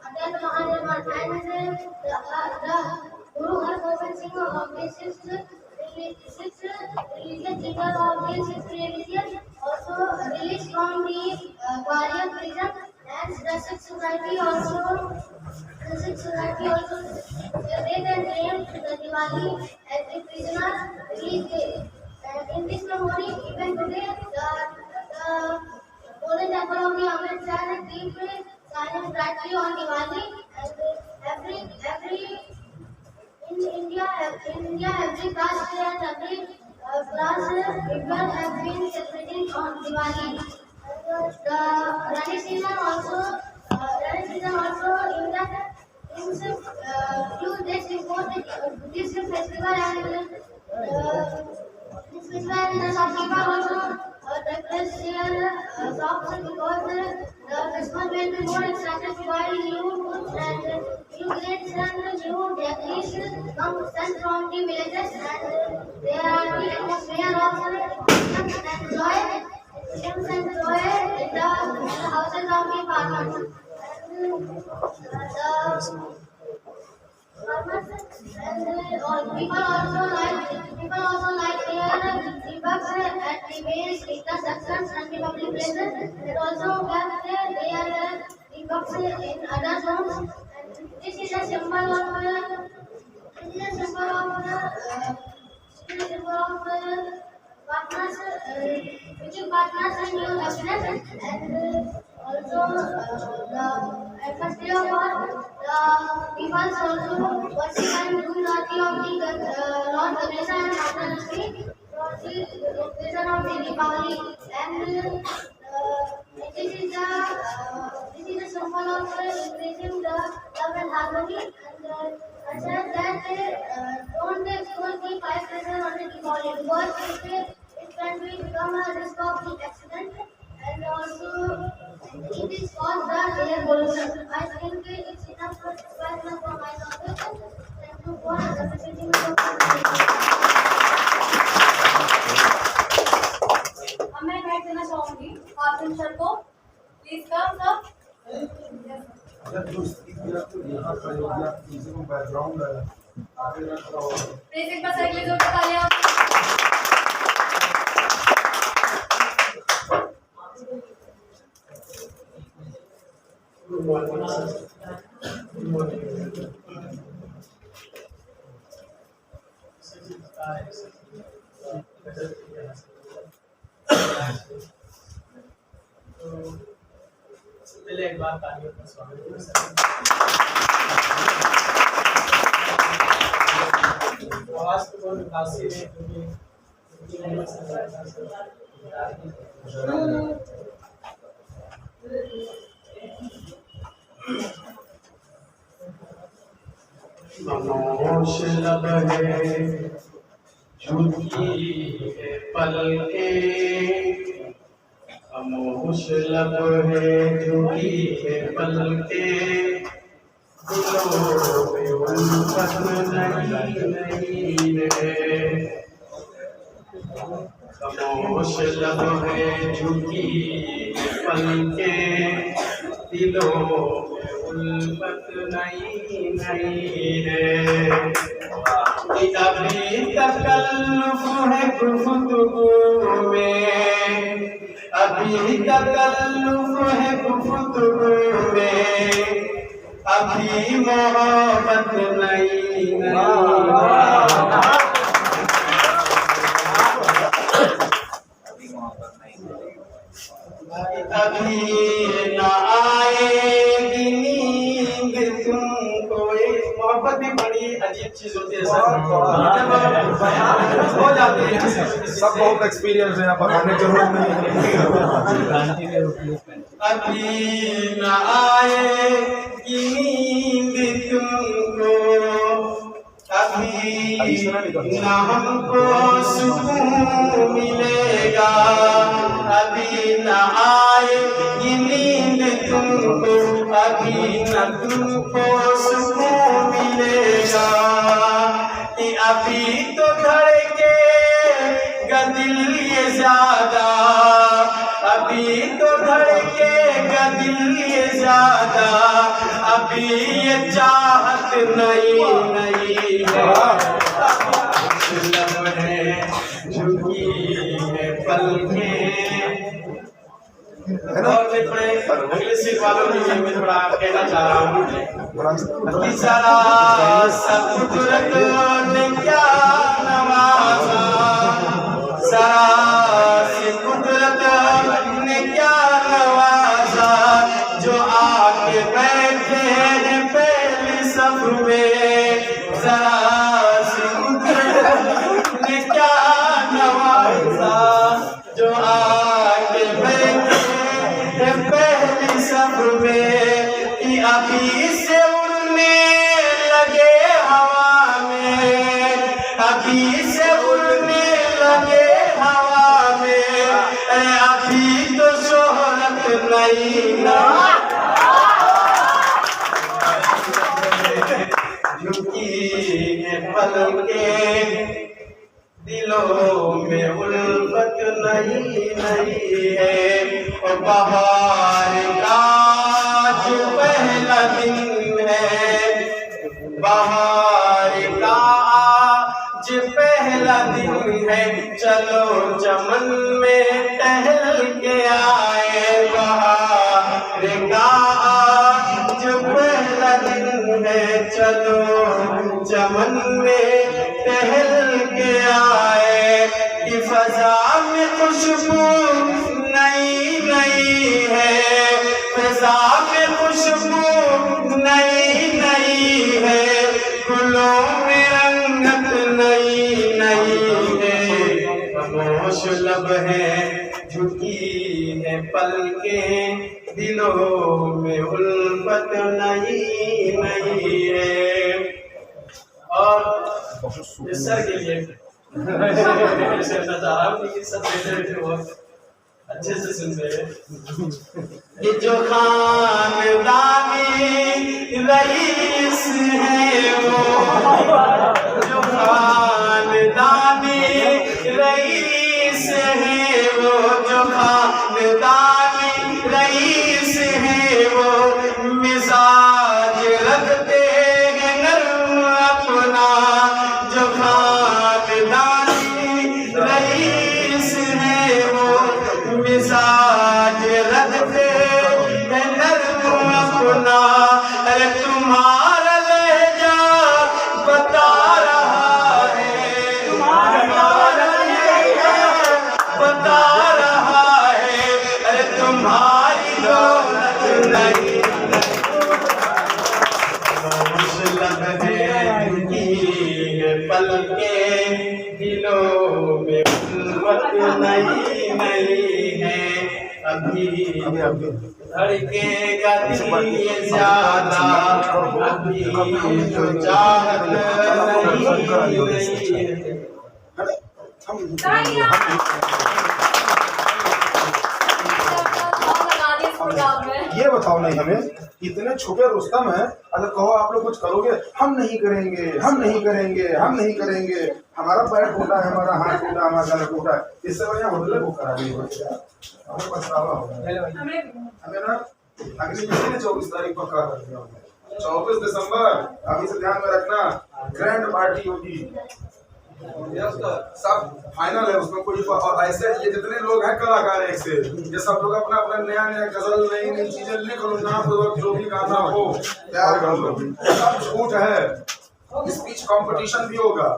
attended Mahanirvan, and the Guru Hargobind Singh of the sixth religious leader of the sixth religion also released from the Gwalior prison, and the Sixth Society also celebrated and named the Diwali as the prisoner release day. And in this memory, even today, the Golden Temple of the Amritsar keep silent brightly on Diwali, and every in India, every caste and every class people have been celebrating on Diwali. And the rainy season also in that in some few days before this festival and this festival and the shopkeeper also decorate their shops because the customer will be more excited to buy new goods and new grades and new decorations come sent from the villages, and they are the atmosphere of enthusiasm and joy in the houses of the farmers. And the and people also like their debugs at the base, intersections, and the public places. And also kept their debugs in other zones. And this is a symbol of this is a symbol of partners, which future partners and new happiness. And also, the first day of all, the people also worship and do the of the Lord Ganesha and Master Lakshmi for the occasion of the Deepavali. And this is a symbol of increasing the love and harmony. And it says that don't expose the fire pressure on the Deepavali because it can become a risk of the accident. And also it is called the air pollution. I think it's enough for my knowledge. Thank you for appreciating me. अब मैं बैठ देना चाहूंगी Asim sir को please come सब अगर जो speech दिया तो यहाँ खड़े हो गया किसी को बैकग्राउंड है आगे ना खड़ा हो प्लीज एक बार सर के लिए जोर से तालियां Good morning, sir. Good morning. पहले एक बार तालियों का स्वागत करें सर। आवाज को बहुत मुतासिर है खामोश लब है झुकी है पलके खामोश लब है झुकी है पलके दिलों में उल्फत नहीं है खामोश लब है झुकी है पलके दिलों में उल्फत नहीं है अभी तकल्लुफ है गुफ्तगू में अभी तकल्लुफ है गुफ्तगू में अभी मोहब्बत नहीं अभी न आएगी नींद तुमको। मोहब्बत भी बड़ी अजीब चीज होती है सर, हो जाती है सब बहुत एक्सपीरियंस है, बताने की जरूरत नहीं है। अभी न आएगी नींद तुमको अभी न हमको सुकून मिलेगा अभी न आएगी नींद तुमको अभी न तुमको सुकून मिलेगा कि अभी तो धड़केगा दिल ये ज्यादा अभी तो धड़केगा दिल ये ज्यादा अभी ये चाहत नहीं लब है झुकी है पलके और मैं थोड़े अगले सीट वालों के लिए मैं थोड़ा कहना चाह रहा हूँ कि सारा सब कुदरत ने क्या नवाजा सारा सब कुदरत ने क्या नवाजा जो आके बैठे हैं पहली सफ में जरा सी कुदरत ने क्या नवाजा जो आके बैठे हैं पहली सफ में कि अभी से उड़ने लगे हवा में अभी से उड़ने लगे हवा में अभी तो शोहरत नहीं ना झुकी है पलके दिलों में उल्फत नहीं है और बहार का जो पहला दिन है बहार का आज पहला दिन है चलो चमन में टहल के आए बहार का आज पहला दिन है चलो चमन में टहल के आए कि फजा में खुशबू नई नई है, फिजा में खुशबू नई नई है, गुलों में रंगत नई नई है। खामोश लब है झुकी है पलकें, दिलों में उल्फत नई नई है। और इस सर के लिए कहना चाह रहा हूँ कि सब बैठे बैठे बहुत अच्छे से सुन रहे हैं। ये जो खानदानी रईस है वो, जो खानदानी रईस है वो, जो खानदानी रईस है वो, मिजाज रखते हैं नर्म अपना, जो खानदानी रईस है वो, मिजाज रखते हैं नर्म अपना। अरे तुम्हारा लहजा बता रहा है, तुम्हारा लहजा बता रहा है, अरे तुम्हारी दौलत नहीं पलके, दिलों में उल्फत नई नई है। अभी धड़केगा दिल ज्यादा, अभी जो चाहत नहीं है। ये बताओ नहीं हमें, इतने छुपे रुस्तम है, अगर कहो आप लोग कुछ करोगे, हम नहीं करेंगे, हम नहीं करेंगे, हम नहीं करेंगे, हमारा पैर टूटा है, हमारा हाथ टूटा, हमारा गला टूटा है, इससे बढ़िया होटल बुक करा दी। हमें पछतावा होगा, हमें ना अगली महीने ने 24 तारीख को पक्का कर दिया, 24 दिसंबर, अभी से ध्यान में रखना, ग्रैंड पार्टी होगी, सब फाइनल है उसमें कोई। और ऐसे ये जितने लोग हैं कलाकार एक से, ये सब लोग अपना अपना नया नया गजल नई नई चीजें लिख लो ना, जो भी गाना हो तैयार कर लो, सब छूट है। स्पीच कंपटीशन भी होगा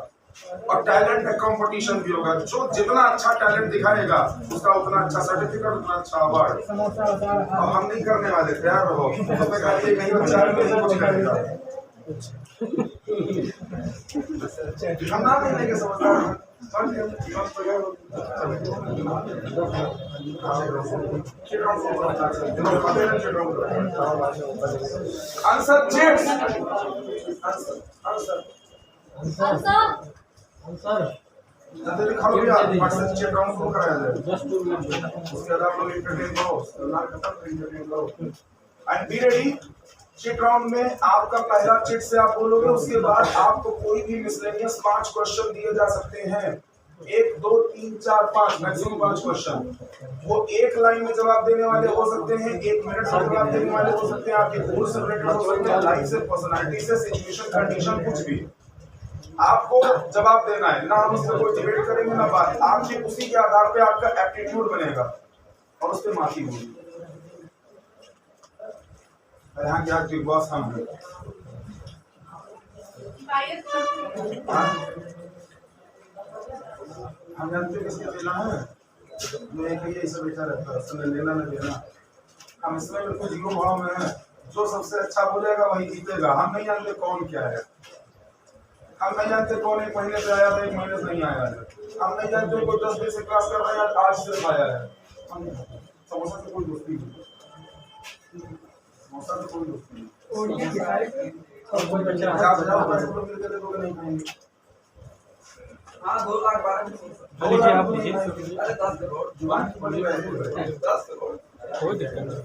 और टैलेंट कंपटीशन भी होगा, जो जितना अच्छा टैलेंट दिखाएगा उसका उतना अच्छा सर्टिफिकेट, उतना अच्छा अवार्ड। और हम नहीं करने वाले, तैयार रहो, कहीं बच्चा कुछ करेगा हम ना लेने के समझदार आंसर चिट्स, आंसर जल्दी लिखा लो यार, व्हाट्सएप चैट राउंड को कराया जाए, उसके बाद आप लोग एंटरटेन करो, लाल खत्म एंटरटेन करो and be ready. Chit round में आपका पहला चिट से आप बोलोगे, उसके बाद आपको कोई भी मिसलेनियस 5 क्वेश्चन दिए जा सकते हैं, 1 2 3 4 5 मैक्सिमम 5 क्वेश्चन। वो एक लाइन में जवाब देने वाले हो सकते हैं, 1 मिनट में जवाब देने वाले हो सकते हैं, आपके गोल से रिलेटेड हो सकते हैं, लाइफ से, पर्सनालिटी से, सिचुएशन, कंडीशन, कुछ भी आपको जवाब देना है। ना हम उस पर कोई डिबेट करेंगे ना बात, आपके उसी के आधार पे आपका एप्टीट्यूड बनेगा और उस पर माफी होगी। यहाँ क्या बिग बॉस हम हैं, हम जानते किसके देना है, जो एक ये सब बेचा रहता है, उसने लेना न देना। हम इसमें बिल्कुल जीरो भाव में है, जो सबसे अच्छा बोलेगा वही जीतेगा। हम नहीं जानते कौन क्या है, हम नहीं जानते कौन 1 महीने से आया था, 1 महीने से नहीं आया है, हम नहीं जानते कोई 10 दिन से क्लास कर रहा है, आज सिर्फ आया है। हम समोसा से कोई दोस्ती नहीं, समोसा से कोई दोस्ती नहीं, हाँ 2 लाख 12 लीजिए, आप लीजिए, अरे 10 करोड़ जुबान की बड़ी वैल्यू है, 10 करोड़ कोई दिक्कत नहीं।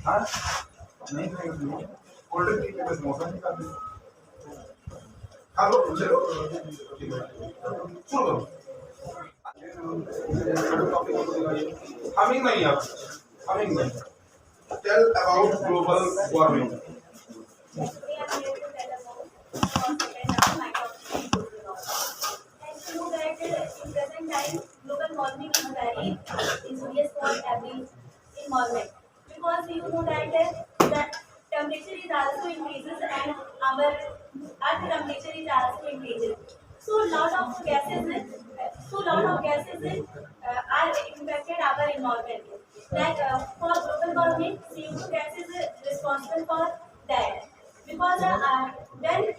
हाँ नहीं खाएंगे, कोल्ड ड्रिंक पी के समोसा नहीं खाते, खा लो चलो शुरू करो। हमिंग नहीं, आप हमिंग नहीं, tell about global warming. Global warming is very injurious for every environment, because you know that the temperature is also increases and our earth temperature is also increases. So lot of gases are impacted our environment. Like for global warming, CO2 gas is responsible for that because uh, when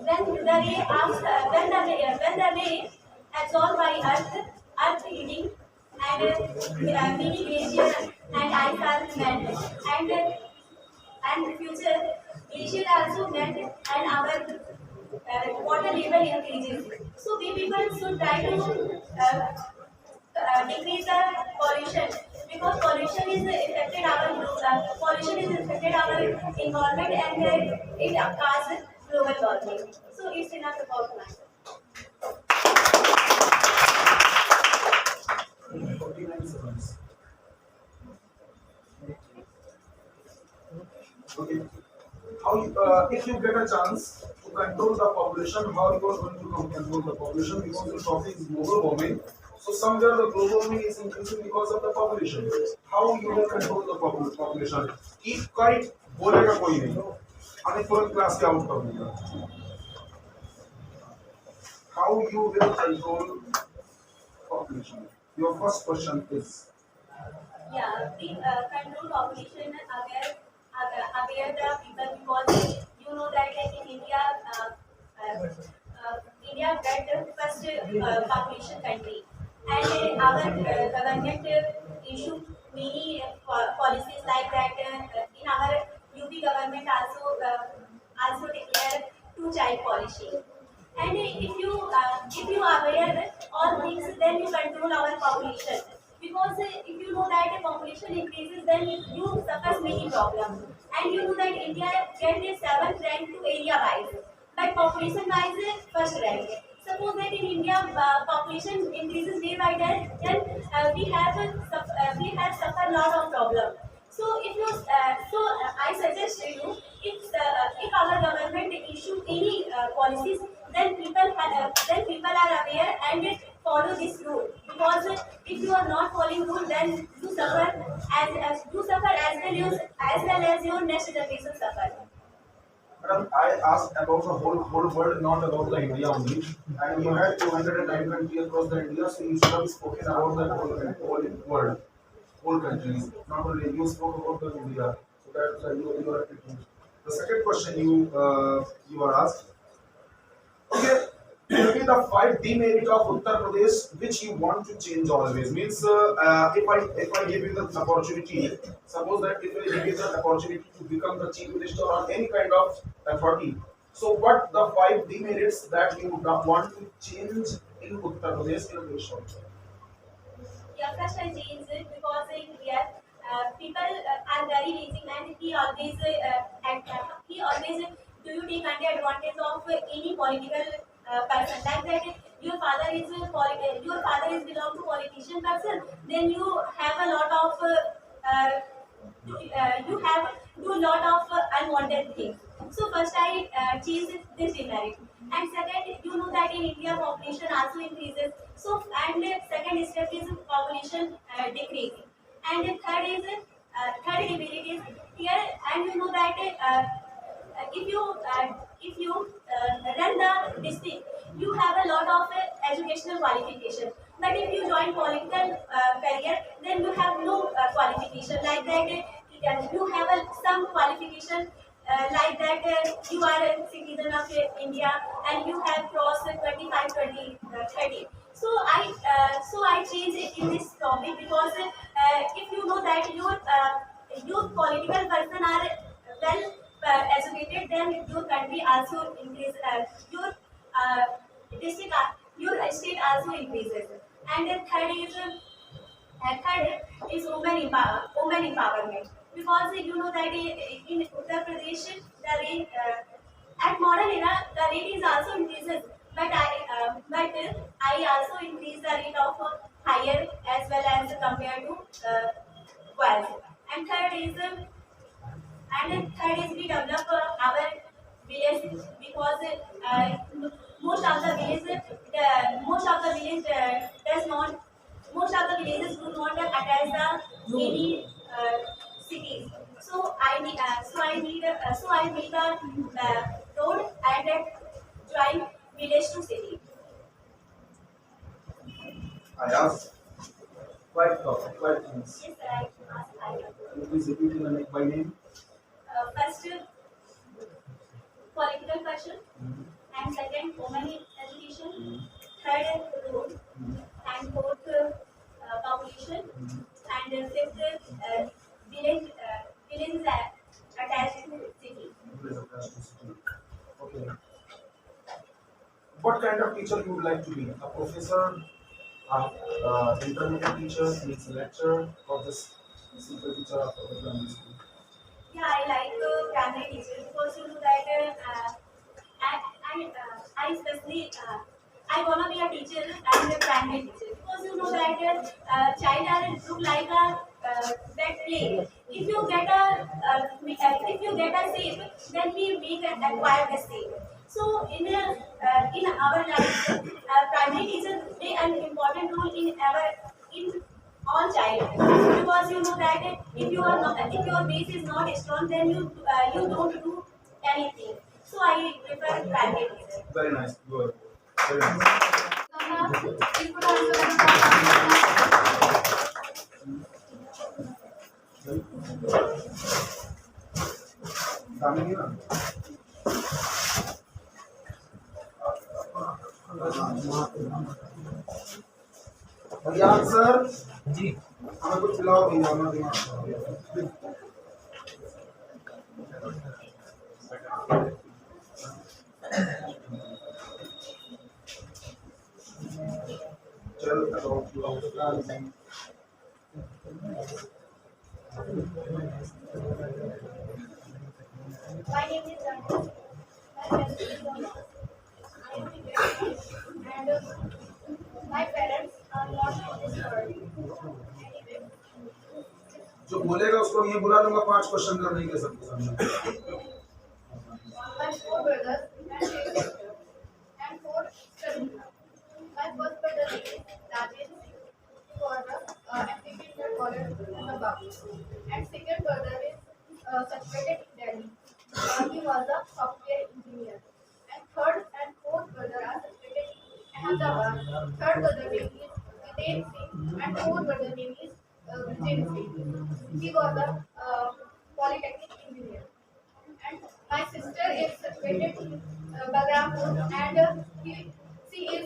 when the ray absorbed by earth heating and mini glacier and ice are melt and future glacier also melt and our water level increases. So we people should try to decrease the pollution because pollution is affected our environment and it causes global warming. So it's enough about myself. 49 seconds. Okay. If you get a chance to control the population, how you are going to control the population? Because the topic is global warming. So somewhere the global warming is increasing because of the population. How you will control the population? Keep quiet, बोलेगा कोई नहीं. हमें तुरंत class के out कर दूंगा. How you will control population? Your first question is. Yeah, we control population aware the people because you know that in India, India got the first population country, and our government issue many policies like that. In our UP government also declare two-child policy. And if you are aware all things, then you control our population. Because if you know that the population increases, then you suffer many problems. And you know that India gets the seventh rank to area wise, but population wise first rank. Suppose that in India population increases day by day, then we have suffered lot of problem. So I suggest to you if our government issue any policies, then people are aware and follow this rule. Because if you are not following rule, then you suffer as well as your next generation suffer. Madam, I asked about the whole world, not about the India only. And you had 209 countries across the India, so you should have spoken about the whole world, whole countries. Not only you spoke about the India, so that you are confused. The second question you are asked. Okay, tell me the five demerit of Uttar Pradesh which you want to change always. Means if I give you the opportunity, suppose that if I give you the opportunity to become the chief minister or any kind of authority, so what the five demerits that you would not want to change in Uttar Pradesh in a very short time? Yeah, first I changed it because in here people are very lazy and he always do you take advantage of any political person like that. Your father is belong to politician person, then you have a lot of you have do lot of unwanted things. So first I change this demerit. And second, you know that in India population also increases. So and second step is population decreasing. And the third demerit is here. And you know that if you run the district, you have a lot of educational qualification. But if you join political career, then you have no qualification like that. You have some qualification like that you are a citizen of India and you have crossed 25, 20, 30. So I change it in this topic because if you know that your political person are well educated, then your country also increase uh, district, your state also increases. And the third is women empowerment because you know that in Uttar Pradesh the rate at modern era the rate is also increases, but I also increase the rate of higher as well as compared to boys. And third is we develop our village because most of the village does not most of the villages do not attach the any cities. So I need so I make a road and Ayaz, quite tough, quite things. Yes, sir, I can. Can you please repeat in the name by name? First, political question, and second, women education, third, road, and fourth, population, and fifth, villages attached to city. Please attach to city. Okay. What kind of teacher you would like to be? A professor, intermediate teacher, means lecturer, or just simple teacher of the primary school? Yeah, I like primary teacher because you know that I especially I wanna be a teacher and a primary teacher because you know that child are look like a that play. If you get if you get a shape, then we can acquire the shape. So in our life, primary teachers play an important role in all child because you know that if you are not if your base is not strong, then you don't do anything. So I prefer primary teacher. Very nice. Good. Very nice. Family na? भैया sir जी हमें कुछ खिलाओ भैया हमारा दिमाग खराब है। चल खिलाओ My name is Rana. My family is Rana. I am Indian and my parents are not in this world. Anyway, जो बोलेगा उसको ये बुला लूंगा 5 क्वेश्चन करने के सबके सामने। my four brothers and three sisters and four studies. My first brother is Rajesh. He was a executive college in the Babu. And second brother is situated in Delhi. He was a software engineer. And third and fourth brother are situated in Ahmedabad. Third brother name is Hiten Singh and fourth brother name is Vijay Singh. He was a polytechnic engineer. And my sister is situated in BALRAMPUR and she is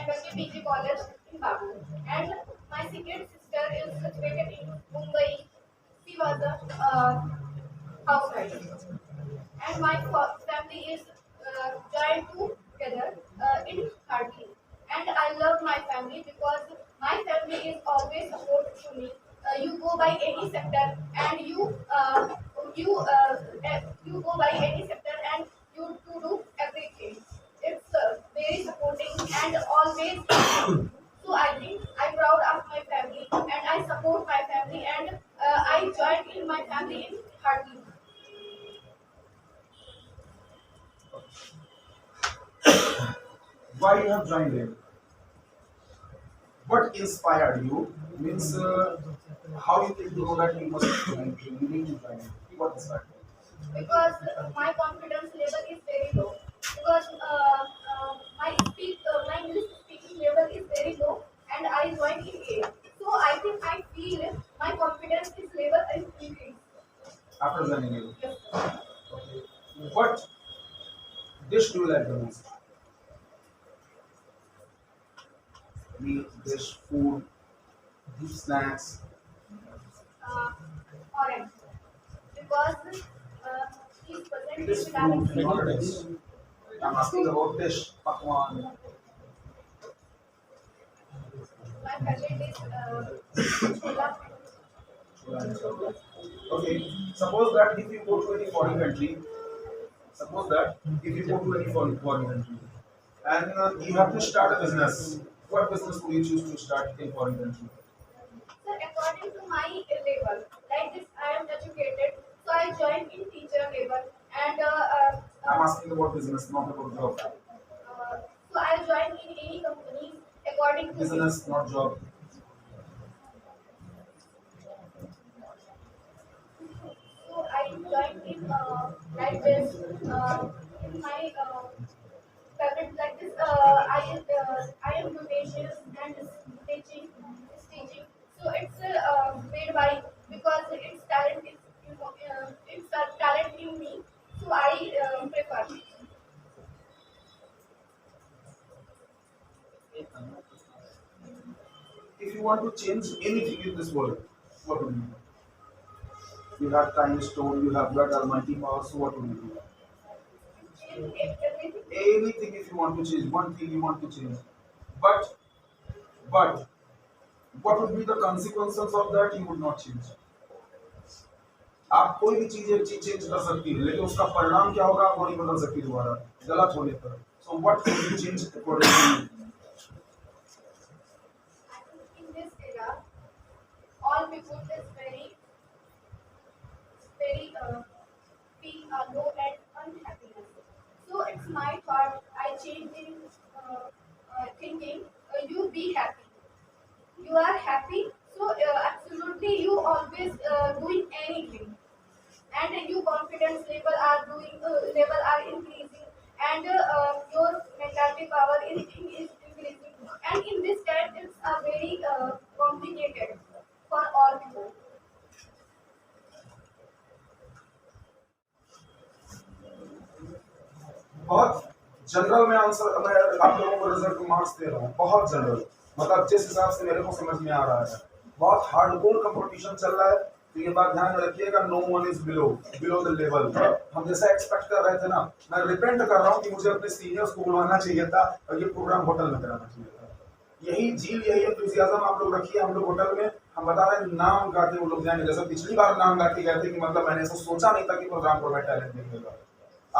MSc PG college in Babu. And my second sister is situated in Mumbai. She was a housewife. And my family is joined together in Hardly. And I love my family because my family is always support to me. You go by any sector and you go by any sector and you to do everything. It's very supporting and always. So I think I'm proud of my family and I support my family and I joined in my family in Hardly. Why you have joined it? What inspired you? Means how you think you know that you must join, you need to join it. What inspired you? Because my confidence level is very low. Because my English speaking level is very low, and I joined in A. So I think I feel my confidence is level is increased. After joining it. Yes. Okay. What dish do you like the most? Meat, dish, food, snacks. Uh, Orange. Because he's It is presenting food, not a dish. I'm asking about dish, pakwan. my favorite is chola. Okay, suppose that if you go to any foreign country, suppose that if you go to any foreign country and you have to start a business, what business would you choose to start in foreign country? So according to my level, like this, I am educated, so I joined in teacher level, and I'm asking about business, not about job. so I joined in any company according to Business, not job. So I joined in like this. In my favorite like this. I am tenacious and So I prefer. If you want to change anything in this world, what would you do? You have time stone, you have that almighty power, so what would you do? Everything. Anything if you want to change, one thing you want to change. But but what would be the consequences of that? You would not change. आप कोई भी चीज एक चीज change कर सकती है लेकिन उसका परिणाम क्या होगा आपको नहीं बदल सकती दोबारा गलत होने पर so what would you change according to In this era, all people is very feel low and unhappiness. So it's my thought. I changed in thinking. You be happy. You are happy. So absolutely, you always doing anything, and your confidence level are increasing, and your mentality power is increasing. And in this time, it's very complicated for all people. बहुत general में answer मैं आप लोगों को result marks दे रहा हूँ बहुत general मतलब जिस हिसाब से मेरे को समझ में आ रहा है बहुत हार्डकोर कंपटीशन चल रहा है तो ये बात ध्यान में रखिएगा no one is below the level हम जैसा एक्सपेक्ट कर रहे थे ना मैं रिपेंट कर रहा हूँ कि मुझे अपने सीनियर्स को बुलवाना चाहिए था और ये प्रोग्राम होटल में कराना चाहिए था यही झील यही एंथुसियाज्म आप लोग रखिए हम लोग होटल में हम बता रहे हैं नाम गा के वो लोग जाएंगे जैसे पिछली बार नाम गा के गए थे कि मतलब मैंने ऐसा सोचा नहीं था कि प्रोग्राम पर मैं टैलेंट देखेगा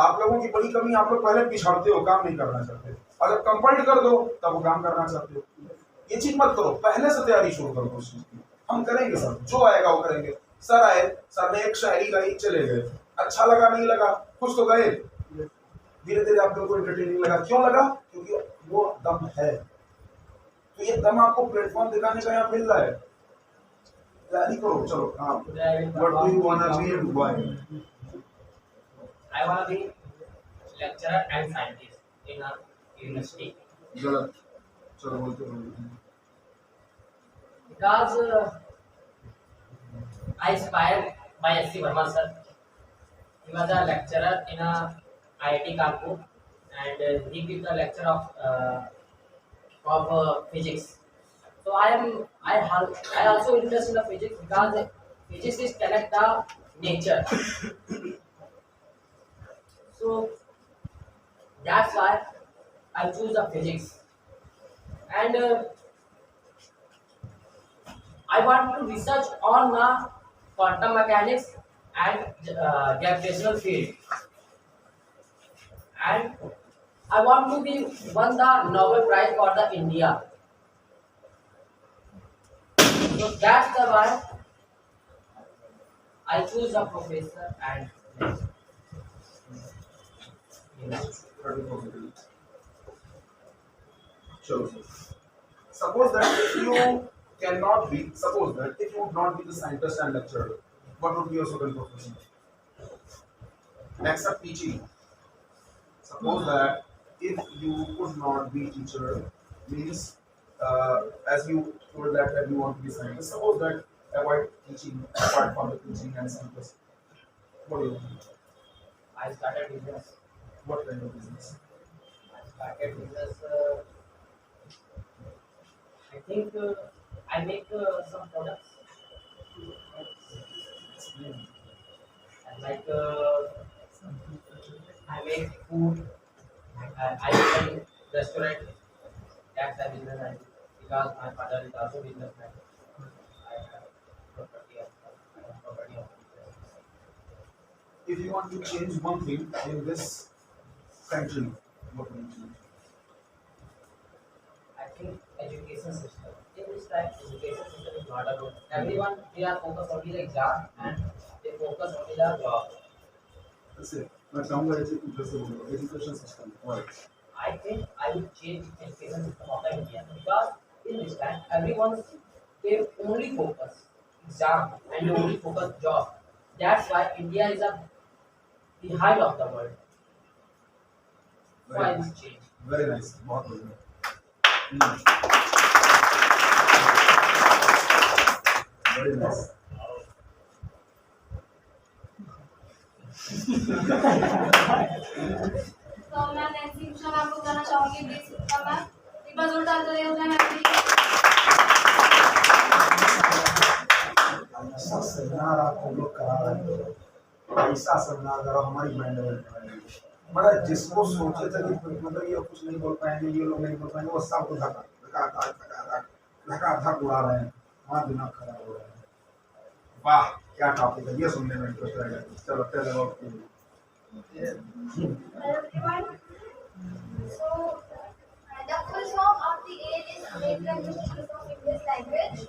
आप लोगों की बड़ी कमी आप लोग पहले पिछाड़ते हो काम नहीं करना चाहते और जब कंपल्ट कर दो तब वो काम करना चाहते हो ये चीज मत करो पहले से तैयारी शुरू करो उस चीज की हम करेंगे सर जो आएगा वो करेंगे सर आए सर ने एक शायरी गाई चले गए अच्छा लगा नहीं लगा कुछ तो गए धीरे धीरे आप लोगों को एंटरटेनिंग लगा क्यों लगा क्योंकि वो दम है तो ये दम आपको प्लेटफॉर्म दिखाने का यहाँ मिल रहा है तैयारी करो चलो हाँ what do you want to be and why I want to be lecturer and scientist in a university गलत चलो बोलते हो because I inspired by S.C. Verma sir. He was a lecturer in a IIT Kanpur and he gave the lecture of physics. So I also interested in the physics because physics is connect the nature. So that's why I choose the physics, and I want to research on the quantum mechanics and gravitational field, and I want to be won the Nobel Prize for the India. So that's the why I choose the professor and Sure. Suppose that if you cannot be, suppose that if you would not be the scientist and lecturer, what would be your second profession? Except teaching. Suppose that if you could not be teacher, means as you told that you want to be scientist, suppose that avoid teaching apart from the teaching and scientist. What do you think? I started business. What kind of business? I started business. I think I make some products. And like I make food. I open restaurant. That's the business I do. Because my father is also businessman. I have property of If you want to change one thing in this country, what will you change? I think education system. In this time, education system is not a good. Everyone they are focused only the exam and they focus only the job. That's it. मैं चाहूँगा education system. Why? I think I will change education system of the India because in this time everyone they only focus exam and they only focus job. That's why India is a behind of the world. So I will change. Very nice. बहुत बढ़िया. Very nice. तो मैं Nancy mission आपको बताना चाहूंगी please ma'am एक बार जोरदार तालियां हो जाए मैम ऐसा सेमिनार आपको लोग करा रहे हैं, ऐसा सेमिनार करो हमारी बैंड में। मतलब जिसको सोचे थे कि मतलब ये कुछ नहीं बोल पाएंगे, ये लोग नहीं बोल पाएंगे, वो सब धक्का धक्का धक उड़ा रहे हैं, हमारा दिमाग खराब हो रहा है। वाह क्या टॉपिक है, ये सुनने में इंटरेस्ट रहेगा। चलो पहले वक्त Hello everyone. So, the full form of the AIL is American Institute of English Language.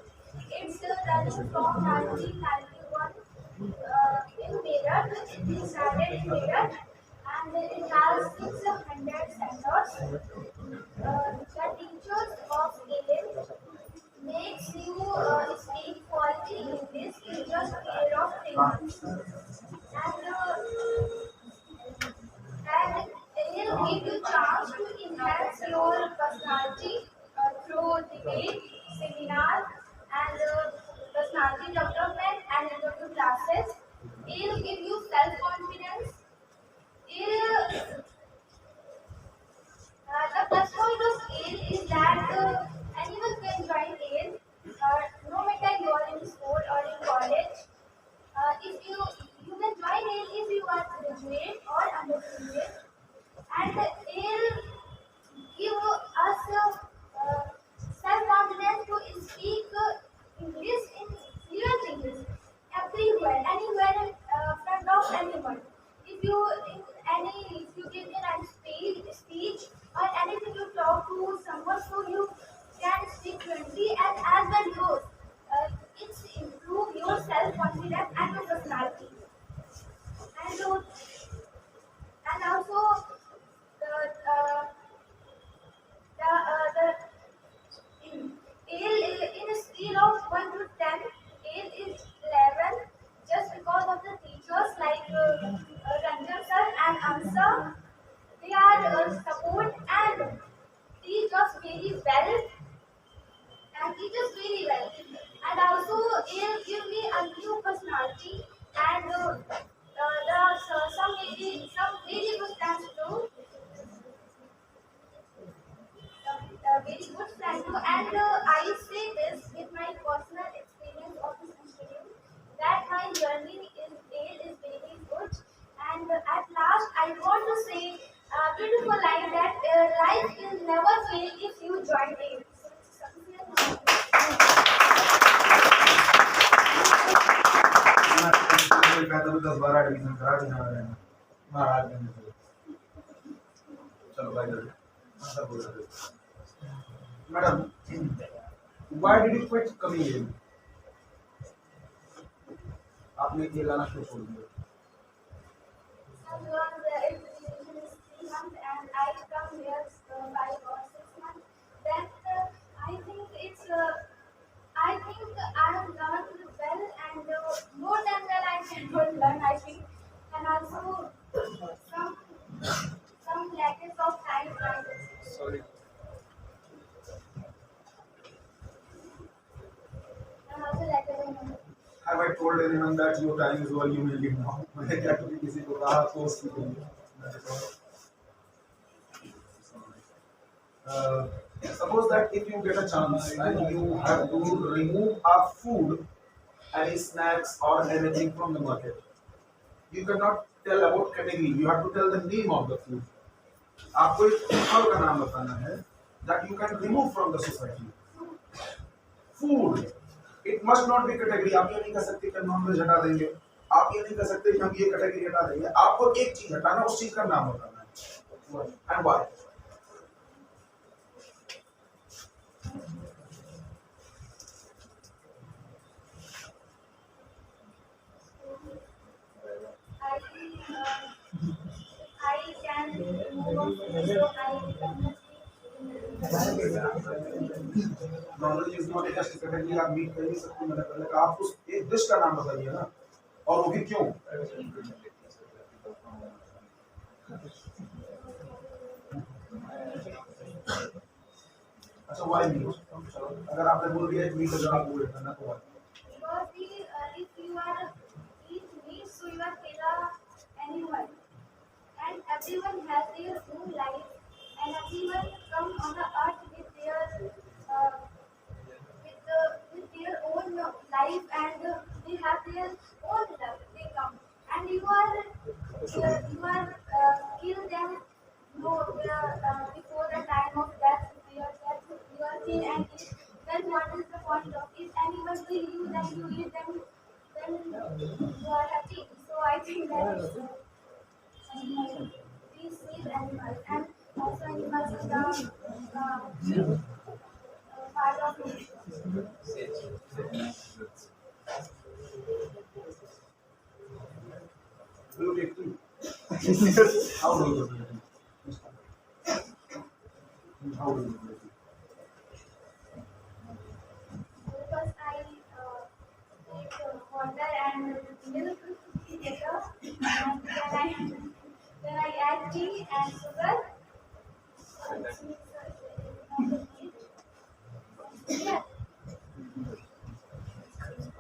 It's running from 1991 in Meerut. It started in Meerut and it has 600 centers. The teachers of AIL makes you speak quality English in just a period of 3 months. And it will give you chance to enhance your personality through debate, seminar, and personality development and interview classes. It will give you self-confidence. The plus point of AIL is that anyone can join AIL, no matter you are in school or in college. If you can join AIL if you are graduate or undergraduate, and AIL give us self-confidence to speak English in fluent English everywhere, anywhere in front of anyone. If you in if you give in any speech or anything you talk to someone, so you can speak fluently and as well yours. It's improve your self-confidence and your personality. And also the in a scale of 1 to 10, 8 is 11 just because of the teachers like Ranjan sir and Ansa. They are support and teach us very well and teach us very well. And also it give me a new personality and some very good plans too. Very good plan too. And I say this with my personal experience of this institute that my journey in AIL is very good. And at last, I want to say a beautiful line that life will never fail if you join AIL. So it's कहता तो 10-12 admission करा देना है महाराज ने। चलो भाई answer बोल रहे madam, why did you quit coming in? आपने ये गाना क्यों छोड़ दिया? because its duration is 3 months and I come here 5 or 6 months. Then I think I have learned well and more than well I cannot learn I think, and also some lackage of time. Sorry. And also lackage of time. Have I told anyone that your time is all you will give now? मैंने क्या कभी किसी को कहा course की suppose that if you get a chance and you have to remove a food, any snacks or anything from the market, you cannot tell about category. You have to tell the name of the food. आपको एक फल का नाम बताना है that you can remove from the society. Food. It must not be category. आप ये नहीं कह सकते कि नॉन वेज हटा देंगे, आप ये नहीं कह सकते कि हम ये कैटेगरी हटा देंगे। आपको एक चीज हटाना, उस चीज का नाम बताना है। And why? I think I can move on so I can non veg is not just category. आप मीट कर नहीं सकते, मैंने पहले कहा। आप उस एक डिश का नाम बताइए ना, और वो भी क्यों। अच्छा वाई मीट, चलो अगर आपने बोल दिया मीट अगर आप बोल रहे ना तो because if you are eat meat, so you are kela animal, and everyone has their own life, and everyone come on the earth with uh, with their own life, and they have their own love. They come, and kill them. No, before the time of death, you are kill and eat. Then what is the point of if animals will you then you eat them, then you are happy. So I think that is animals. We save animals, and also animals are the part of nature. Will you take two? How will you take two? How will you take two? Because I take water and milk together, and then I add tea and sugar. Yeah.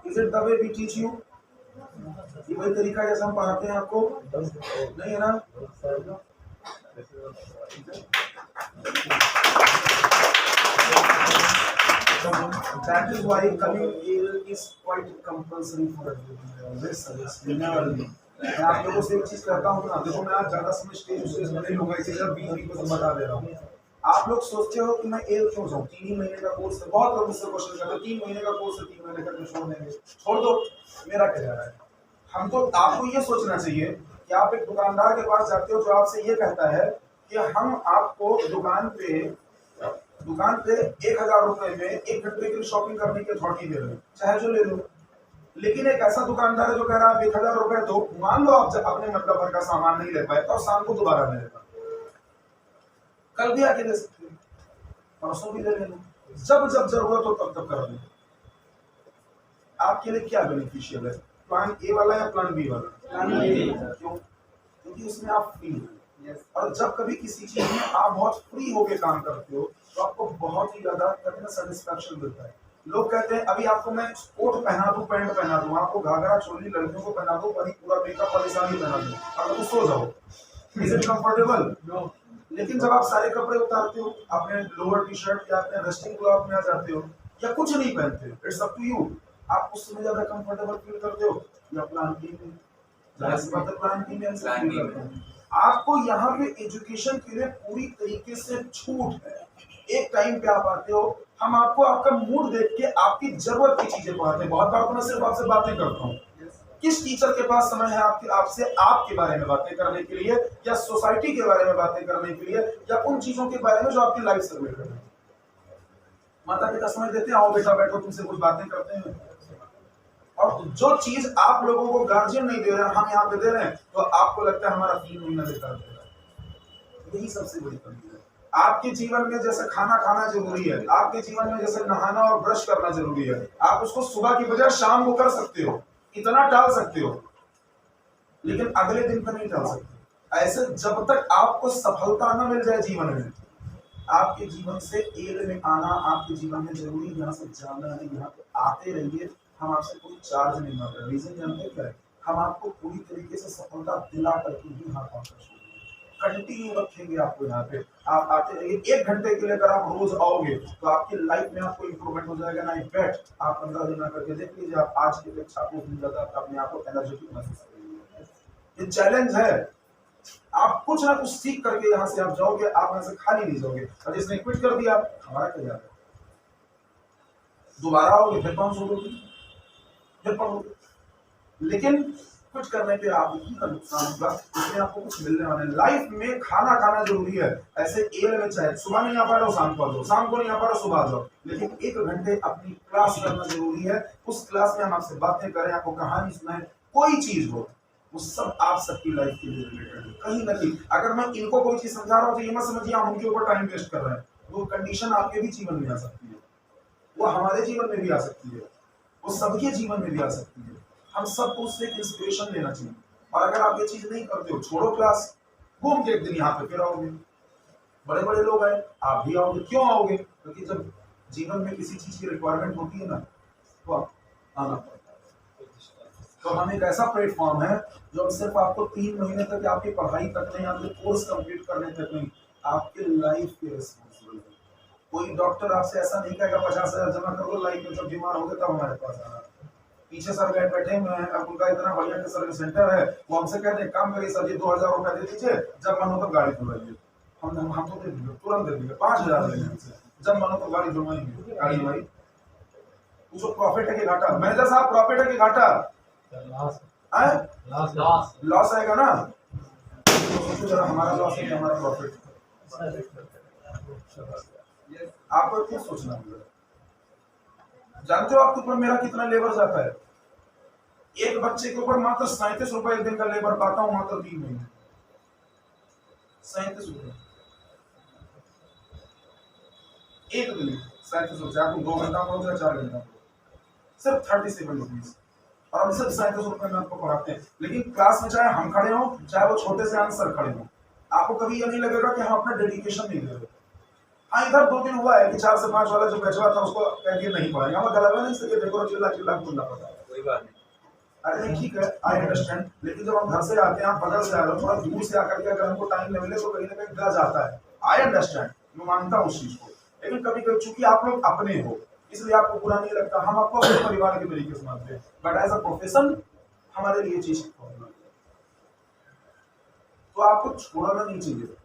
Is it the way we teach you? ये वही तरीका जैसा हम पढ़ाते हैं आपको? नहीं है ना? That is why coming here is quite compulsory for everyone. This service never be. मैं आप लोगों से एक चीज कहता हूँ ना, देखो मैं आज ज्यादा समय स्टेज में नहीं लूंगा, इसीलिए 20 को बता दे रहा हूँ। आप लोग सोचते हो कि मैं एल क्यों जाऊँ? 3 ही महीने का कोर्स है, बहुत लोग मुझसे क्वेश्चन करते हैं 3 महीने का कोर्स है, 3 महीने का छोड़ देंगे, छोड़ दो, मेरा क्या जा रहा है? हम तो आपको ये सोचना चाहिए कि आप एक दुकानदार के पास जाते हो जो आपसे ये कहता है कि हम आपको दुकान पे 1000 रुपए में 1 घंटे की शॉपिंग करने की अथॉरिटी दे रहे हो, चाहे जो ले लो। लेकिन एक ऐसा दुकानदार है जो कह रहा है आप 1000 रुपए दो, मान लो आप अपने मतलब भर का सामान नहीं ले पाए तो शाम को दोबारा ले लेगा, कल भी आके दे सकते हो, परसों भी ले लेना, जब जब जरूरत हो तब तब कर लो। आपके लिए क्या बेनिफिशियल है, प्लान ए वाला या प्लान बी वाला? Plan B. क्यों? क्योंकि उसमें आप फ्री हो। और जब कभी किसी चीज में आप बहुत फ्री होके काम करते हो तो आपको बहुत ही ज्यादा सेटिस्फैक्शन मिलता है। लोग कहते हैं अभी आपको मैं कोट पहना दूं, पैंट पहना दूं, आपको घाघरा चोली लड़कियों को पहना दूं, पूरा मेकअप वाली साड़ी पहना दूं, अगर तो सो जाओ, इज इट कंफर्टेबल? नो। लेकिन जब आप सारे कपड़े उतारते हो, अपने लोअर टी शर्ट या अपने रेस्टिंग क्लॉथ में आ जाते हो या कुछ नहीं पहनते, इट्स अप टू यू, आप उसमें ज्यादा कंफर्टेबल फील करते हो या प्लान बी में? प्लान बी में फील करते हैं। आपको यहाँ पे एजुकेशन के लिए पूरी तरीके से छूट है। एक टाइम पे आप आते हो, हम आपको आपका मूड देख के आपकी जरूरत की चीजें पढ़ाते हैं। बहुत बार तो मैं सिर्फ आपसे बातें करता हूँ, किस टीचर के पास समय है आपसे आपके बारे में बातें करने के लिए, या सोसाइटी के बारे में बातें करने के लिए, या उन चीजों के बारे में जो आपकी लाइफ से रिलेटेड है? माता पिता समय देते हैं, आओ बेटा बैठो, तुमसे कुछ बातें करते हैं। और जो चीज आप लोगों को गार्जियन नहीं दे रहे हैं, हम यहाँ पे दे रहे हैं, तो आपको लगता है हमारा 3 महीना बेकार दे रहा है। यही सबसे बड़ी कमी है। आपके जीवन में जैसे खाना खाना जरूरी है, आपके जीवन में जैसे नहाना और ब्रश करना जरूरी है, आप उसको सुबह की बजाय शाम को कर सकते हो, इतना टाल सकते हो, लेकिन अगले दिन पर नहीं टाल सकते। ऐसे जब तक आपको सफलता न मिल जाए जीवन में, आपके जीवन से एल में आना आपके जीवन में जरूरी, यहाँ से जाना है, यहाँ पे आते रहिए। हम आपसे कोई चार्ज नहीं मांग रहे, रीजन जानते क्या है? हम आपको पूरी तरीके से सफलता दिला करके ही यहाँ पहुंचे, कंटिन्यू रखेंगे आपको यहाँ पे। आप आते रहिए, 1 घंटे के लिए अगर आप रोज आओगे तो आपकी लाइफ में आपको इंप्रूवमेंट हो जाएगा ना। बेट आप 15 दिन करके देख लीजिए, आप आज की अपेक्षा आपको दिन ज्यादा अपने आप को एनर्जेटिक महसूस करेंगे। ये चैलेंज है, आप कुछ ना कुछ सीख करके यहाँ से आप जाओगे, आप यहाँ से खाली नहीं जाओगे। और जिसने क्विट कर दिया, हमारा क्या जाएगा? दोबारा आओगे फिर 500 दोगे, फिर पढ़ोगे, लेकिन कुछ करने पे आपकी का नुकसान होगा, इसमें आपको कुछ मिलने वाला है। लाइफ में खाना खाना जरूरी है। ऐसे एल में चाहे सुबह नहीं आ पा रहे हो शाम को आ जाओ, शाम को नहीं आ पा रहे हो सुबह आ जाओ, लेकिन 1 घंटे अपनी क्लास करना जरूरी है। उस क्लास में हम आपसे बातें करें, आपको कहानी सुनाएं, कोई चीज हो, वो सब आप सबकी लाइफ के लिए रिलेटेड है। कहीं ना कहीं अगर मैं इनको कोई चीज समझा रहा हूँ तो ये मत समझिए हम उनके ऊपर टाइम वेस्ट कर रहे हैं। वो कंडीशन आपके भी जीवन में आ सकती है, वो हमारे जीवन में भी आ सकती है, वो सबके जीवन में भी आ सकती है। हम सबको उससे इंस्पिरेशन लेना चाहिए। और अगर आप ये चीज नहीं करते हो, छोड़ो क्लास, घूम के एक दिन यहाँ पे फिर आओगे। बड़े बड़े लोग आए, आप भी आओगे। क्यों आओगे? क्योंकि जब जीवन में किसी चीज की रिक्वायरमेंट होती है ना, तो आप आना पड़ता है। तो हम एक ऐसा प्लेटफॉर्म है जो हम सिर्फ आपको 3 महीने तक आपकी पढ़ाई तक नहीं, आपके कोर्स कंप्लीट करने तक नहीं, आपके लाइफ के रिस्पॉन्सिबल है। कोई डॉक्टर आपसे ऐसा नहीं कहेगा 50,000 जमा कर दो, लाइफ में जब बीमार हो गए तब हमारे पास आना। पीछे सर गए बैठे हुए हैं, अब उनका इतना बढ़िया सर्विस सेंटर है, वो हमसे कहते हैं काम करिए सर, ये 2,000 रुपया दे दीजिए, जब मन हो तो गाड़ी धुलाइए। हम तो दे देंगे, तुरंत दे देंगे, 5,000 लेंगे हमसे, जब मन हो तो गाड़ी धुलवाएंगे, गाड़ी धुलाई। पूछो प्रॉफिट है कि घाटा? मैनेजर साहब प्रॉफिट है कि घाटा? लॉस। लॉस आएगा ना? तो सोचो जरा, हमारा लॉस है कि हमारा प्रॉफिट? आपको क्यों सोचना होगा? जानते हो आपके ऊपर मेरा कितना लेबर जाता है? एक बच्चे के ऊपर मात्र 37 रुपए एक दिन का लेबर पाता हूं, मात्र 3 महीने। 37 रुपए एक दिन, 37 रुपए। आप 2 घंटा पढ़ो या 4 घंटा पढ़ो, सिर्फ 37 रुपीज, और हम सिर्फ 37 रुपए में आपको पढ़ाते हैं। लेकिन क्लास में चाहे हम खड़े हों, चाहे वो छोटे से आंसर खड़े हों, आपको कभी ये नहीं लगेगा कि हम अपना डेडिकेशन नहीं दे रहे। हाँ, इधर 2 दिन हुआ है कि 4 से 5 वाला जो बैचवा था उसको कह दिया नहीं पढ़ाएंगे, हम गलत नहीं सके, देखो चिल्ला चिल्ला बोलना पड़ता है। कोई बात नहीं। अरे नहीं, ठीक है, आई अंडरस्टैंड, लेकिन जब हम घर से आते हैं, आप बगल से आ रहे हो, थोड़ा दूर से आकर के अगर हमको टाइम न मिले तो कहीं ना कहीं गज आता है। आई अंडरस्टैंड, मैं मानता हूँ उस चीज को, लेकिन कभी कभी चूंकि आप लोग अपने हो इसलिए आपको बुरा नहीं लगता, हम आपको अपने परिवार के तरीके से मानते हैं, बट एज अ प्रोफेशन हमारे लिए चीज प्रॉब्लम है। तो आपको छोड़ना नहीं चाहिए।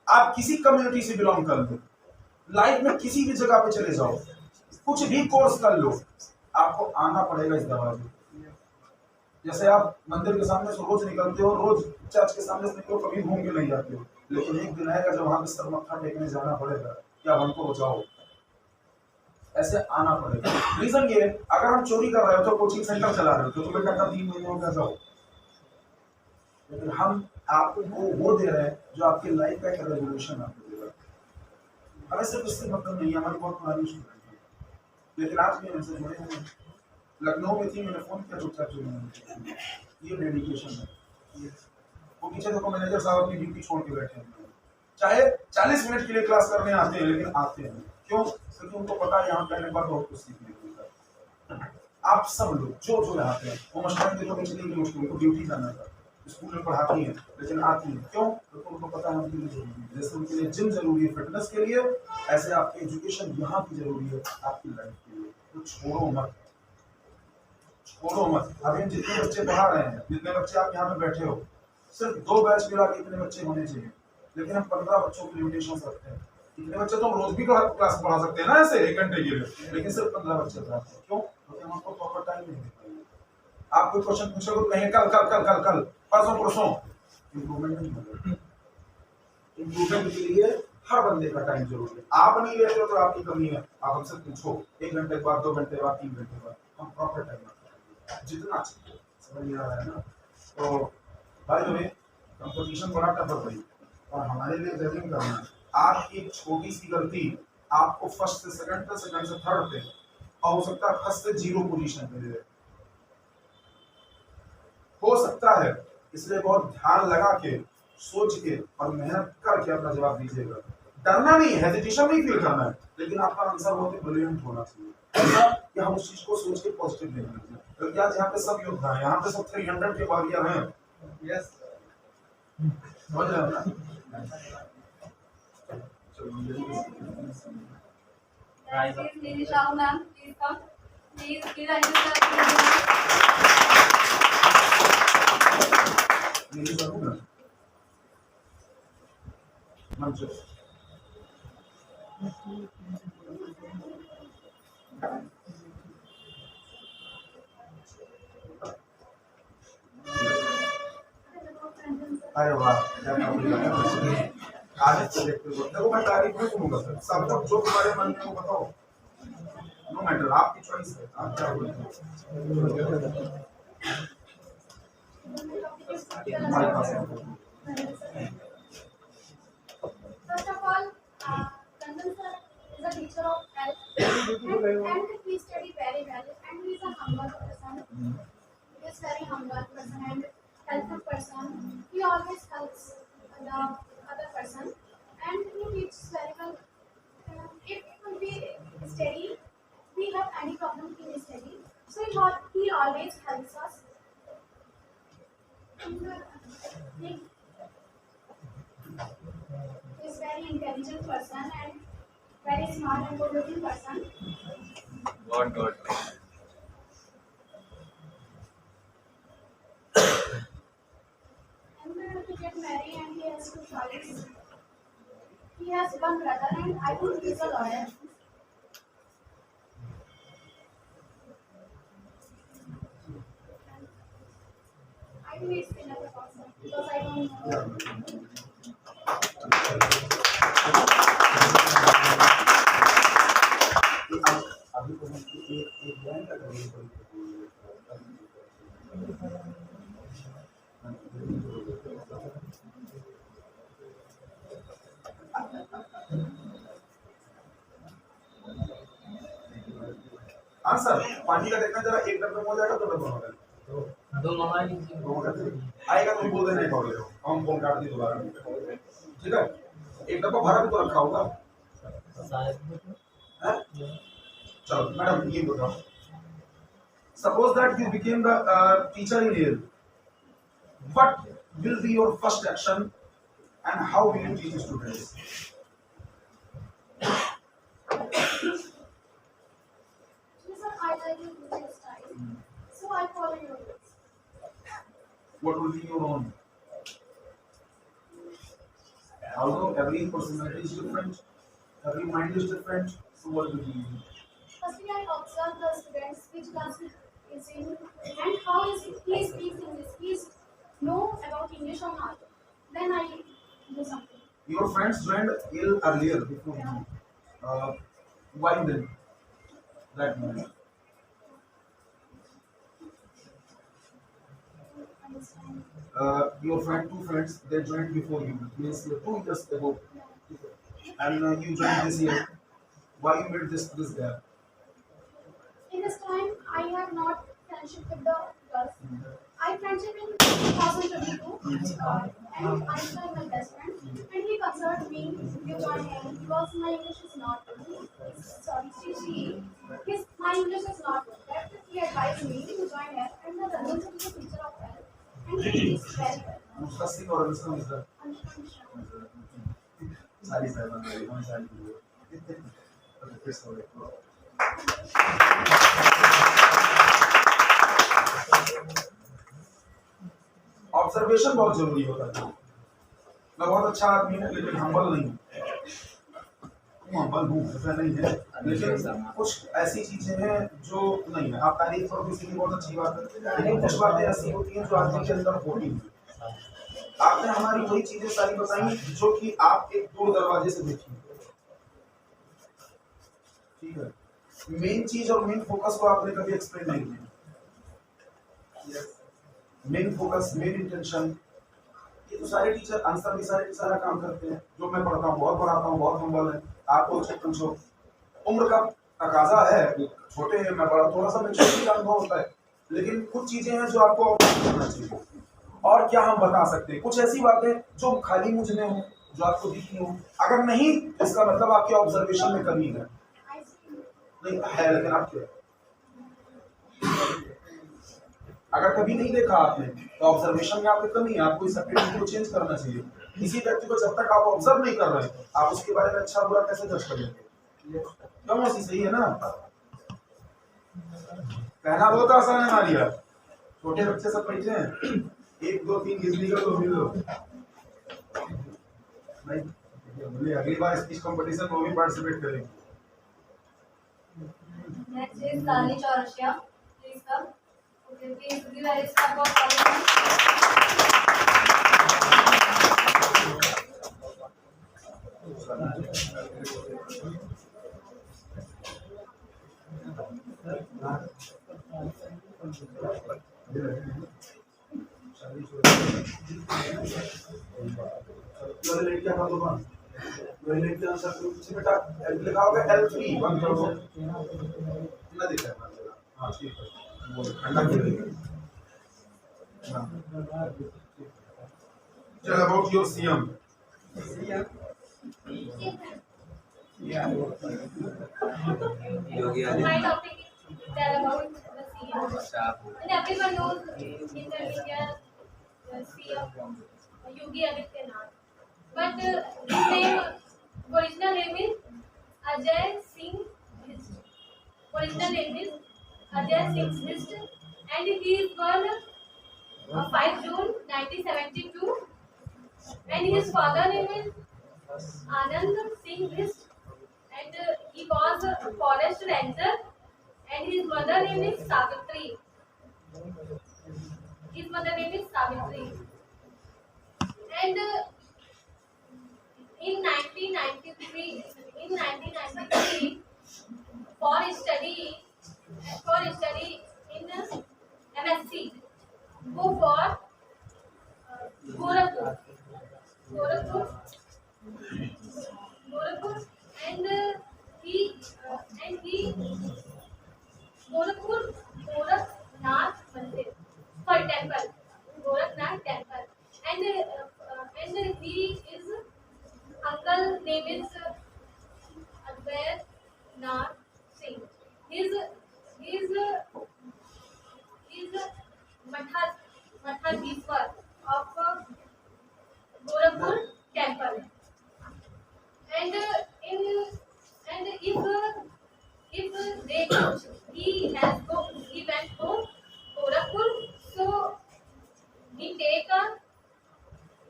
आप किसी कम्युनिटी से बिलोंग कर लो, लाइफ में किसी भी जगह पे चले जाओ, कुछ भी कोर्स कर लो, आपको आना पड़ेगा इस दरवाजे। जैसे आप मंदिर के सामने से रोज निकलते हो, रोज चर्च के सामने से निकलो, कभी घूम के नहीं जाते हो, लेकिन एक दिन आएगा जब वहां पे सर मत्था टेकने जाना पड़ेगा, क्या हमको बचाओ, ऐसे आना पड़ेगा। रीजन ये, अगर हम चोरी कर रहे हो तो कोचिंग सेंटर चला रहे हो तो बेटा का 3 महीने हो गया जाओ, लेकिन हम आपको वो दे रहे हैं जो आपकी लाइफ का एक रेवोल्यूशन आपको देगा। हमें सिर्फ इससे मतलब नहीं है, हमारी बहुत पुरानी स्टूडेंट है, लेकिन आज भी हमसे जुड़े हैं। लखनऊ में थी, मैंने फोन किया, चुपचाप चुने, ये डेडिकेशन है। वो पीछे देखो मैनेजर साहब अपनी ड्यूटी छोड़ के बैठे हैं, चाहे 40 मिनट के लिए क्लास करने आते हैं, लेकिन आते हैं क्यों? क्योंकि उनको पता है यहाँ पे आने के बाद बहुत कुछ सीखने को मिलता है। आप सब लोग जो जो यहाँ पे हैं, वो मस्टैंड के लोग इसलिए नहीं, उनको ड्यूटी जाना था, स्कूल में पढ़ाती हैं, लेकिन आती हैं क्यों? क्योंकि उनको पता है उनके लिए जरूरी है। जैसे उनके लिए जिम जरूरी है फिटनेस के लिए, ऐसे आपकी एजुकेशन यहाँ की जरूरी है आपकी लाइफ के लिए। तो छोड़ो मत, छोड़ो मत। अभी हम जितने बच्चे पढ़ा रहे हैं, जितने बच्चे आप यहाँ पे बैठे हो, सिर्फ 2 बैच मिला के इतने बच्चे होने चाहिए, लेकिन हम 15 बच्चों की लिमिटेशन रखते हैं। इतने बच्चे तो हम रोज भी क्लास पढ़ा सकते हैं ना, ऐसे 1 घंटे के लिए, लेकिन सिर्फ 15 बच्चे पढ़ाते हैं। क्यों? क्योंकि हम आपको प्रॉपर टाइम नहीं दे पाएंगे। आप कोई क्वेश्चन पूछोगे तो कहेंगे कल कल कल कल कल, परसों परसों, इम्प्रूवमेंट नहीं होगा। इम्प्रूवमेंट के लिए हर बंदे का टाइम जरूरी है। आप नहीं लेते हो तो आपकी कमी है, आप हमसे पूछो 1 घंटे बाद, 2 घंटे बाद, 3 घंटे बाद, हम प्रॉपर टाइम जितना चाहिए। समझ में आ रहा है ना? तो भाई जो कंपटीशन बड़ा टफ है भाई, और हमारे लिए जजिंग करना है। आपकी एक छोटी सी गलती आपको फर्स्ट से सेकंड पे, सेकंड से थर्ड पे, और हो सकता है फर्स्ट से 0 पोजीशन पे दे, हो सकता है। इसलिए बहुत ध्यान लगा के, सोच के और मेहनत करके अपना जवाब दीजिएगा। डरना नहीं है, हेजिटेशन नहीं फील करना है, लेकिन आपका आंसर बहुत ही ब्रिलियंट होना चाहिए, ऐसा कि हम उस चीज को सोच के पॉजिटिव लेने लगे। क्योंकि आज यहाँ पे सब योद्धा हैं, यहाँ पे सब 300 के वॉरियर हैं। यस, समझ रहे हो ना? Please, Shah ma'am, please come. Please, मेरी जरूर है मंच। अरे वाह, क्या बात है। आज से देखो मैं तारीफ नहीं करूंगा सर, सब लोग जो तुम्हारे मन में हो बताओ, नो मैटर, आपकी चॉइस है, आप क्या बोलते हो। First of all, Kandan sir is a teacher of health, and he study very well, and he is a humble person. He is very humble person and helpful person. He always helps the other person, and he teaches very well. If we study, we have any problem in study, so he always helps us. He is very intelligent person and very smart and good looking person. God. And to get married and he has two choice. He has one brother and I think he is a lawyer. I think it's enough about him because I don't know. अभी तो हम एक line का करेंगे हाँ sir पानी का देखना जरा एक डब्बे में हो जाएगा तो डब्बा होगा दो मंगा लीजिए। आएगा तुम बोल देना एक और हम फोन काट दी दोबारा ठीक है एक डब्बा भरा भी तो रखा होगा हैं? चलो मैडम ये बताओ suppose that you became the teacher in here what will be your first action and how will you teach students Listen, I like your teaching style. So I follow your rules. what will be your own although every personality is different every mind is different so what will be Firstly, I observe the students which class is in and how is he speaks English. He is know about English or not. Then I do something. your friends joined ill earlier before you why then that moment Understand. your two friends they joined before you means 2 years ago and you joined this year why you made this gap In this time, I have not friendship with the girls. I friendship in 2022 and I am my best friend. And he considered me to join him because my English is not good. Sorry, my English is not good. That he advised me to join him and the Ranjan sir is a teacher of health. And he is very well. Anushka Singh or Anushka Mishra Understand? सारी साहब हम सारी फिर सो गए observation बहुत जरूरी होता है मैं बहुत अच्छा आदमी हूँ लेकिन हम्बल नहीं हूँ हम्बल हूँ ऐसा नहीं है लेकिन कुछ ऐसी चीजें हैं जो नहीं है आप तारीफ करो किसी की बहुत अच्छी बात है लेकिन कुछ बातें ऐसी होती हैं जो आदमी के अंदर होती हैं आपने हमारी वही चीजें सारी बताई जो कि आप एक दूर दरवाजे से देखी ठीक है मेन चीज और मेन फोकस को आपने कभी एक्सप्लेन नहीं किया मेन फोकस मेन इंटेंशन ये तो सारे टीचर आंसर भी सारा काम करते हैं जो मैं पढ़ता हूँ बहुत पढ़ाता हूँ बहुत हम्बल है आपको पूछो उम्र का तकाजा है छोटे हैं मैं बड़ा थोड़ा सा मैच्योरिटी का अनुभव होता है लेकिन कुछ चीजें हैं जो आपको करना चाहिए और क्या हम बता सकते हैं कुछ ऐसी बातें जो खाली मुझ में हो जो आपको दिखी हो अगर नहीं इसका मतलब आपके ऑब्जर्वेशन में कमी है नहीं है लेकिन आप क्या अगर कभी नहीं देखा आपने तो ऑब्जर्वेशन में आपकी कमी है आपको इस एक्टिविटी को चेंज करना चाहिए किसी व्यक्ति को जब तक आप ऑब्जर्व नहीं कर रहे आप उसके बारे में अच्छा बुरा कैसे जज करेंगे क्यों ऐसी सही है ना कहना बहुत आसान है मारिया छोटे बच्चे सब बैठे हैं 1 2 3 हिंदी का तो मिल लो नहीं बोले अगली बार स्पीच कंपटीशन में भी पार्टिसिपेट करेंगे Next is Lali Chaurashia. Please come. Okay, please give a step of compliment. क्या कर दो मैंने के आंसर को पीछे बेटा लिखा होगा L3 1 करो ना दिखा हां ठीक है वो ठंडा कर हां चल about your CM Yogi My topic is tell about the CM. And everyone knows in the India CM Yogi Adityanath. But his name, original name is Ajay Singh Hist. Original name is Ajay Singh Hist, and he is born 5 June 1972. And his father name is Anand Singh Hist, and he was a forest ranger. And his mother name is Savitri. His mother name is Savitri. And in 1993, in 1993, for study, in MSc, go for Gorakhpur, Gorakhpur, Gorakhpur, and he Gorakhpur, Gorakhnath Mandir, sorry, temple, Gorakhnath temple, and he is uncle name is Advair Nath Singh. He's he's he's Mathadishwar of Gorakhpur temple. And in and if they he went to Gorakhpur, so he take a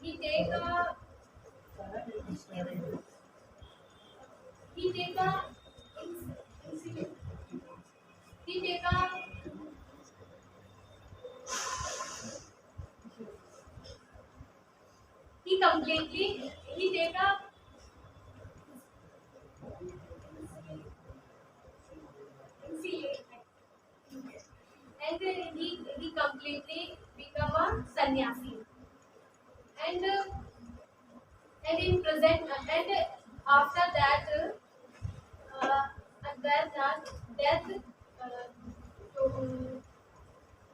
he take a he take a he take a he completely he take a and he completely become a sannyasi. And and in present and after that Advairnath death to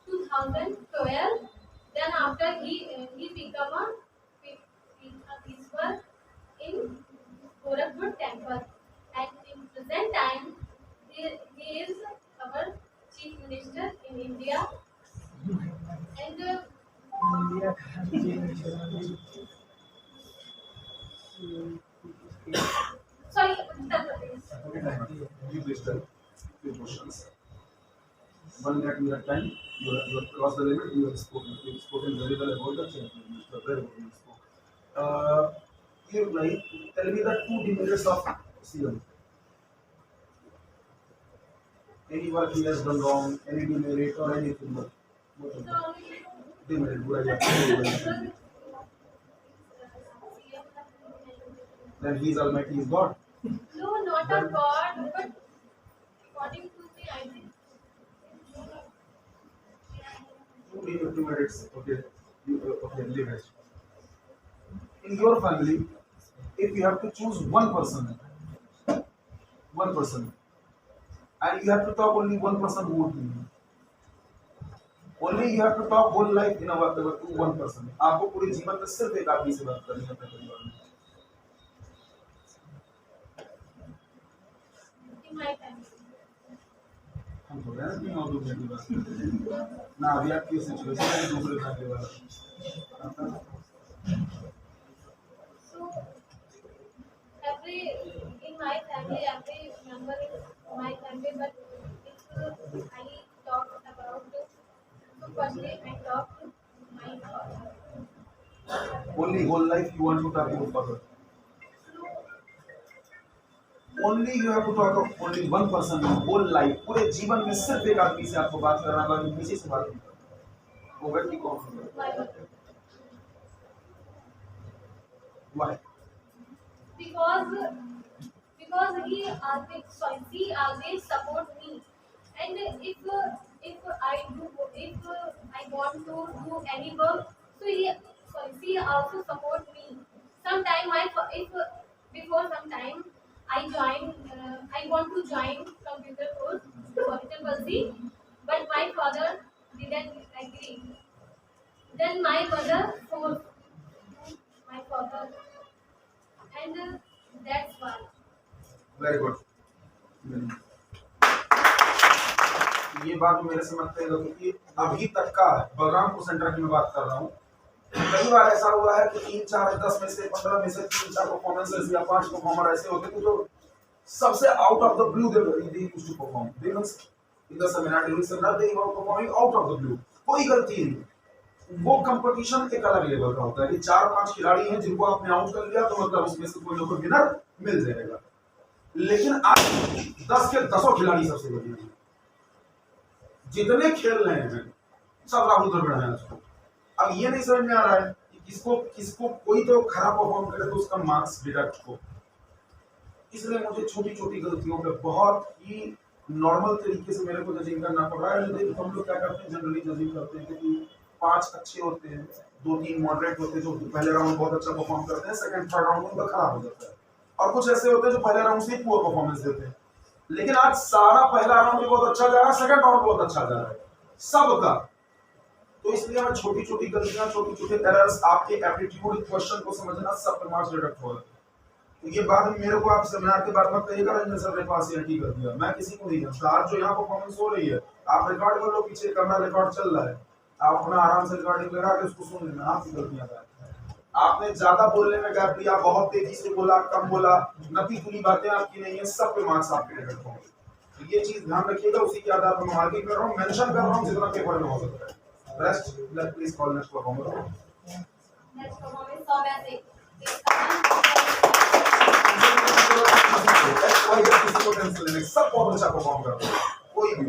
2012. Then after he become a peaceful in Gorakhpur temple, and in present time he is our chief minister in India. And sorry, Uttar Pradesh. Okay, time. You please tell. Few questions. 1 minute you have time. You have crossed the limit. You have spoken. You have spoken very well about the change. Mr. Very well you spoke. You like tell me the two demerits of CM. Any work he has done wrong, any demerit or anything. What of them? Demerit. Good idea. Then he is Almighty. He is God. No, not a god, but according to the I think Two minutes. Okay. Okay. Leave it. In your family, if you have to choose one person, and you have to talk only one person, who would be? Only you have to talk whole life in our to one person. आपको पूरे जीवन में सिर्फ एक आदमी से बात करनी है अपने परिवार में. in my family. हम बोल रहे हैं ना कि और दूसरे की बात करते हैं. ना अभी आपकी सिचुएशन है दूसरे फैमिली वाला. So every in my family, every member in my family, but if I talk about so firstly I talk to my father. Only whole life you want to talk about father. Only you have to talk of only one person in whole life. पूरे जीवन में सिर्फ एक आदमी से आपको बात करना है, किसी से बात नहीं करना. वो व्यक्ति कौन होगा? My mother. Why? Because he always support me. And if I want to do any work, so he also support me. Sometime if before some time I want to join computer course to but my father didn't agree. Then my mother forced my father, and that's why. Very good. ये बात मेरे से मत कहिएगा क्योंकि अभी तक का बलरामपुर सेंटर की मैं बात कर रहा हूँ. कई बार ऐसा हुआ है कि 3 4 10 में से 15 में से 3 4 परफॉर्मेंसेस या 5 परफॉर्मर ऐसे होते थे जो सबसे out of the blue they used to perform, they means in the seminar during seminar they were performing out of the blue, कोई गलती नहीं। वो कंपटीशन एक अलग लेवल का होता है कि 4 5 खिलाड़ी हैं जिनको आपने आउट कर लिया तो मतलब उसमें से कोई ना कोई विनर मिल जाएगा। लेकिन आज 10 के 10 खिलाड़ी सबसे बढ़िया हैं, जितने खेल रहे हैं सब राहुल द्रविड़ हैं आज। अब ये नहीं समझ में आ रहा है कि किसको कोई तो खराब परफॉर्म करे तो उसका मार्क्स डिडक्ट हो। इसलिए मुझे छोटी छोटी गलतियों पे बहुत ही नॉर्मल तरीके से मेरे को जजिंग करना पड़ रहा है। हम लोग क्या करते हैं, जनरली जजिंग करते हैं कि 5 अच्छे होते हैं, 2 3 मॉडरेट होते हैं जो पहले राउंड बहुत अच्छा परफॉर्म करते हैं, सेकंड थर्ड राउंड उनका खराब हो जाता है, और कुछ ऐसे होते हैं जो पहले राउंड से ही पुअर परफॉर्मेंस देते हैं। लेकिन आज सारा पहला राउंड भी बहुत अच्छा जा रहा है, सेकंड राउंड बहुत अच्छा जा रहा है सबका। तो इसलिए मैं छोटी छोटी गलतियां, छोटे छोटे एरर्स, आपके एप्टीट्यूड क्वेश्चन को समझना, सब पे मार्क्स डिडक्ट हो रहा है। तो ये बात मेरे को आप सेमिनार के बाद मत कहिएगा रंजन सर ने पास एंटी कर दिया, मैं किसी को नहीं जानता। आज जो यहाँ परफॉर्मेंस हो रही है आप रिकॉर्ड कर लो, पीछे कैमरा रिकॉर्ड चल रहा है, आप अपना आराम से रिकॉर्डिंग लगा के उसको सुन लेना, आपकी गलतियां हैं। आपने ज्यादा बोलने में गैप दिया, बहुत तेजी से बोला, कम बोला, नती तुली बातें आपकी नहीं है, सब पे मार्क्स आपके डिडक्ट होंगे। तो ये चीज ध्यान रखिएगा, उसी के आधार पर मैं मार्किंग कर रहा हूँ, मेंशन कर रहा हूँ जितना पेपर में हो सकता है। Rest let please call next performer. Next performance Saumya किसी को टेंशन लेने, सब बहुत अच्छा परफॉर्म कर रहे हैं, कोई भी